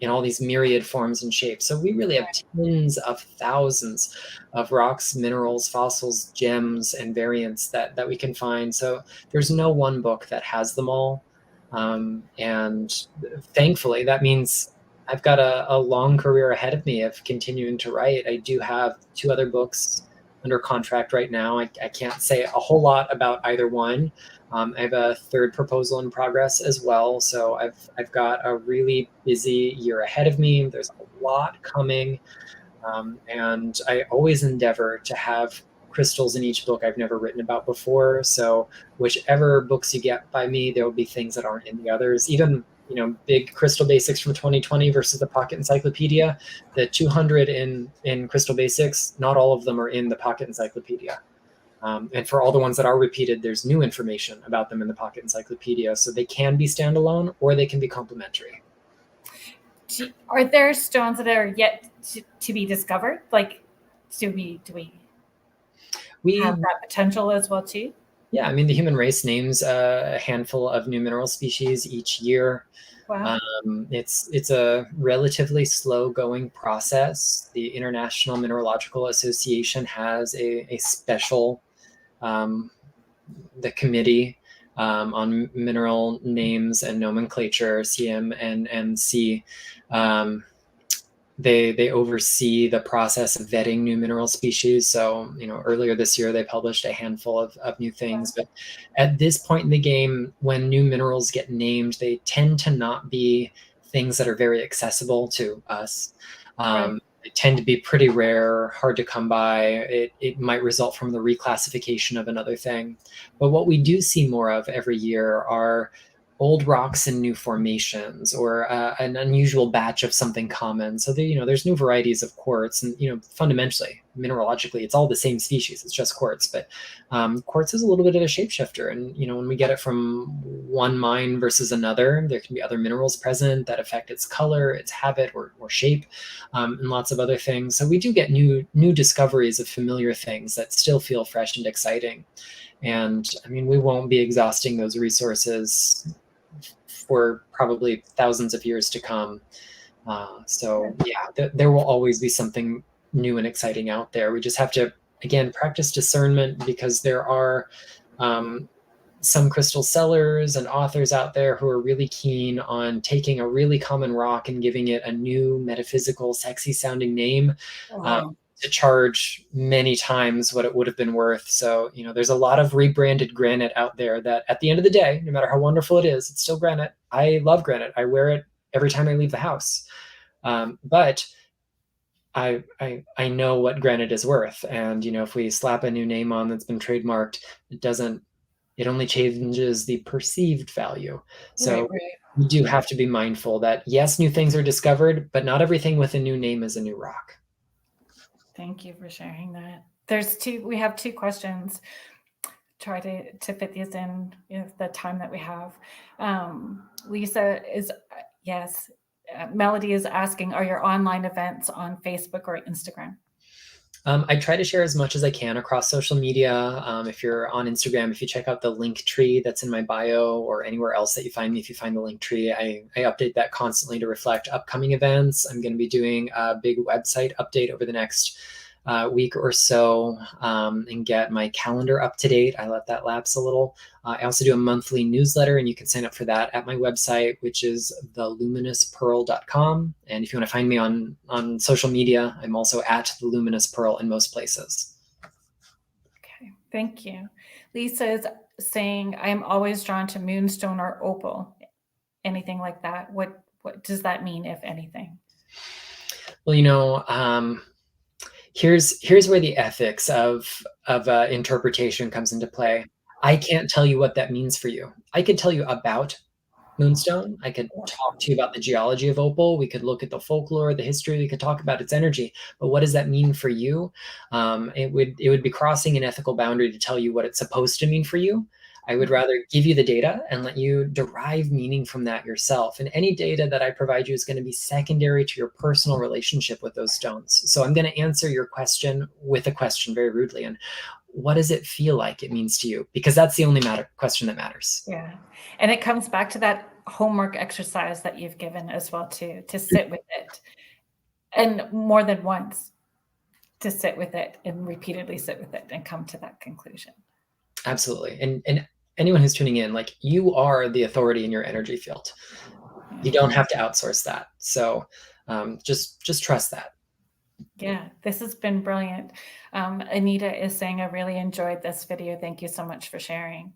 in all these myriad forms and shapes. So we really have tens of thousands of rocks, minerals, fossils, gems, and variants that we can find. So there's no one book that has them all. And thankfully, that means I've got a long career ahead of me of continuing to write. I do have 2 other books under contract right now. I can't say a whole lot about either one. I have a 3rd proposal in progress as well. So I've got a really busy year ahead of me. There's a lot coming. And I always endeavor to have crystals in each book I've never written about before. So whichever books you get by me, there will be things that aren't in the others. Even, big Crystal Basics from 2020 versus the Pocket Encyclopedia, the 200 in Crystal Basics, not all of them are in the Pocket Encyclopedia. And for all the ones that are repeated, there's new information about them in the Pocket Encyclopedia. So they can be standalone or they can be complementary. Are there stones that are yet to be discovered? Like, do we have that potential as well too? Yeah, the human race names a handful of new mineral species each year. Wow. It's a relatively slow going process. The International Mineralogical Association has a special the Committee on Mineral Names and Nomenclature, CMNMC. They oversee the process of vetting new mineral species. So, earlier this year, they published a handful of new things. But at this point in the game, when new minerals get named, they tend to not be things that are very accessible to us. They tend to be pretty rare, hard to come by. It might result from the reclassification of another thing. But what we do see more of every year are old rocks in new formations, or an unusual batch of something common. So there's new varieties of quartz, and fundamentally, mineralogically, it's all the same species. It's just quartz, but quartz is a little bit of a shapeshifter. And when we get it from one mine versus another, there can be other minerals present that affect its color, its habit, or shape, and lots of other things. So we do get new discoveries of familiar things that still feel fresh and exciting. And we won't be exhausting those resources for probably thousands of years to come. So yeah, there will always be something new and exciting out there. We just have to, again, practice discernment, because there are some crystal sellers and authors out there who are really keen on taking a really common rock and giving it a new metaphysical, sexy sounding name. To charge many times what it would have been worth. So, there's a lot of rebranded granite out there that at the end of the day, no matter how wonderful it is, it's still granite. I love granite. I wear it every time I leave the house. But I know what granite is worth. And, if we slap a new name on that's been trademarked, it only changes the perceived value. So we do have to be mindful that, yes, new things are discovered, but not everything with a new name is a new rock. Thank you for sharing that. We have 2 questions. Try to fit these in the time that we have. Lisa is, yes, Melody is asking, are your online events on Facebook or Instagram? I try to share as much as I can across social media. If you're on Instagram, if you check out the link tree that's in my bio or anywhere else that you find me, if you find the link tree, I update that constantly to reflect upcoming events. I'm going to be doing a big website update over the next week or so, and get my calendar up to date. I let that lapse a little. I also do a monthly newsletter, and you can sign up for that at my website, which is theluminouspurl.com. And if you want to find me on social media, I'm also at the Luminous Pearl in most places. Okay, thank you. Lisa is saying, I am always drawn to moonstone or opal. Anything like that? What does that mean, if anything? Well, here's where the ethics of interpretation comes into play. I can't tell you what that means for you. I could tell you about moonstone. I could talk to you about the geology of opal. We could look at the folklore, the history. We could talk about its energy. But what does that mean for you? It would be crossing an ethical boundary to tell you what it's supposed to mean for you. I would rather give you the data and let you derive meaning from that yourself. And any data that I provide you is going to be secondary to your personal relationship with those stones. So I'm going to answer your question with a question very rudely. And what does it feel like it means to you? Because that's the only question that matters. Yeah. And it comes back to that homework exercise that you've given as well, too, to sit with it. And more than once, to sit with it and repeatedly sit with it and come to that conclusion. Absolutely. And anyone who's tuning in, like, you are the authority in your energy field. You don't have to outsource that. So just trust that. Yeah, this has been brilliant. Anita is saying, I really enjoyed this video. Thank you so much for sharing.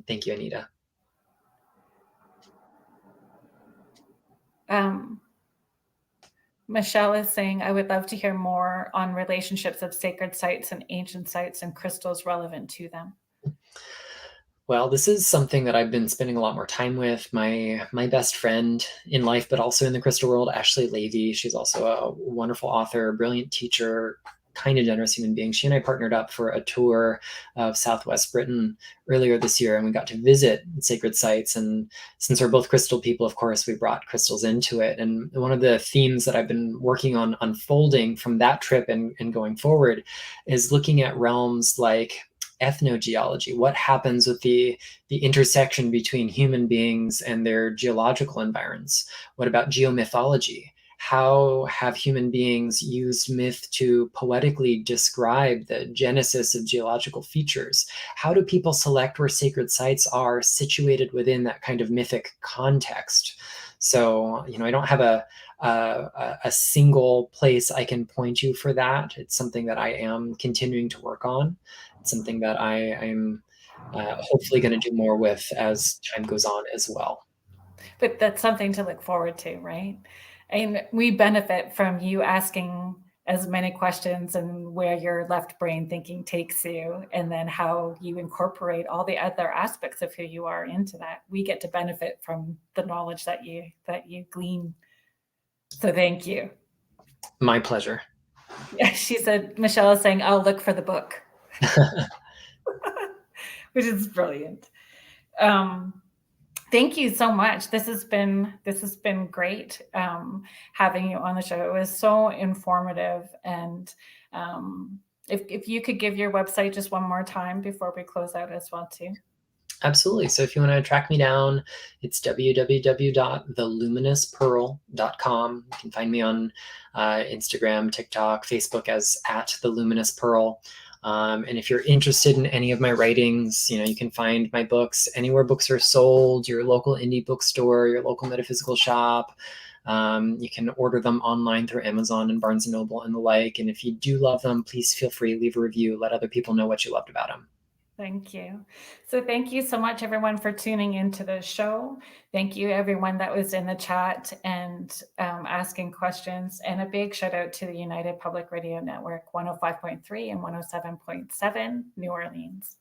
Thank you, Anita. Michelle is saying, I would love to hear more on relationships of sacred sites and ancient sites and crystals relevant to them. Well, this is something that I've been spending a lot more time with. My best friend in life, but also in the crystal world, Ashley Levy. She's also a wonderful author, brilliant teacher, kind of generous human being. She and I partnered up for a tour of Southwest Britain earlier this year, and we got to visit sacred sites. And since we're both crystal people, of course, we brought crystals into it. And one of the themes that I've been working on unfolding from that trip and going forward is looking at realms like ethnogeology. What happens with the intersection between human beings and their geological environs? What about geomythology? How have human beings used myth to poetically describe the genesis of geological features? How do people select where sacred sites are situated within that kind of mythic context? So, I don't have a single place I can point you for that. It's something that I am continuing to work on. It's something that I'm hopefully going to do more with as time goes on as well. But that's something to look forward to, right? And we benefit from you asking as many questions and where your left brain thinking takes you, and then how you incorporate all the other aspects of who you are into that. We get to benefit from the knowledge that you glean. So thank you. My pleasure. Yeah, she said, Michelle is saying, I'll look for the book. Which is brilliant. Thank you so much. This has been great having you on the show. It was so informative. And if you could give your website just one more time before we close out as well too. Absolutely. So if you want to track me down, it's www.theluminouspearl.com. You can find me on Instagram, TikTok, Facebook as @theluminouspearl. And if you're interested in any of my writings, you can find my books anywhere books are sold, your local indie bookstore, your local metaphysical shop. You can order them online through Amazon and Barnes & Noble and the like. And if you do love them, please feel free to leave a review. Let other people know what you loved about them. Thank you. So thank you so much, everyone, for tuning into the show. Thank you, everyone that was in the chat and asking questions. And a big shout out to the United Public Radio Network, 105.3 and 107.7 New Orleans.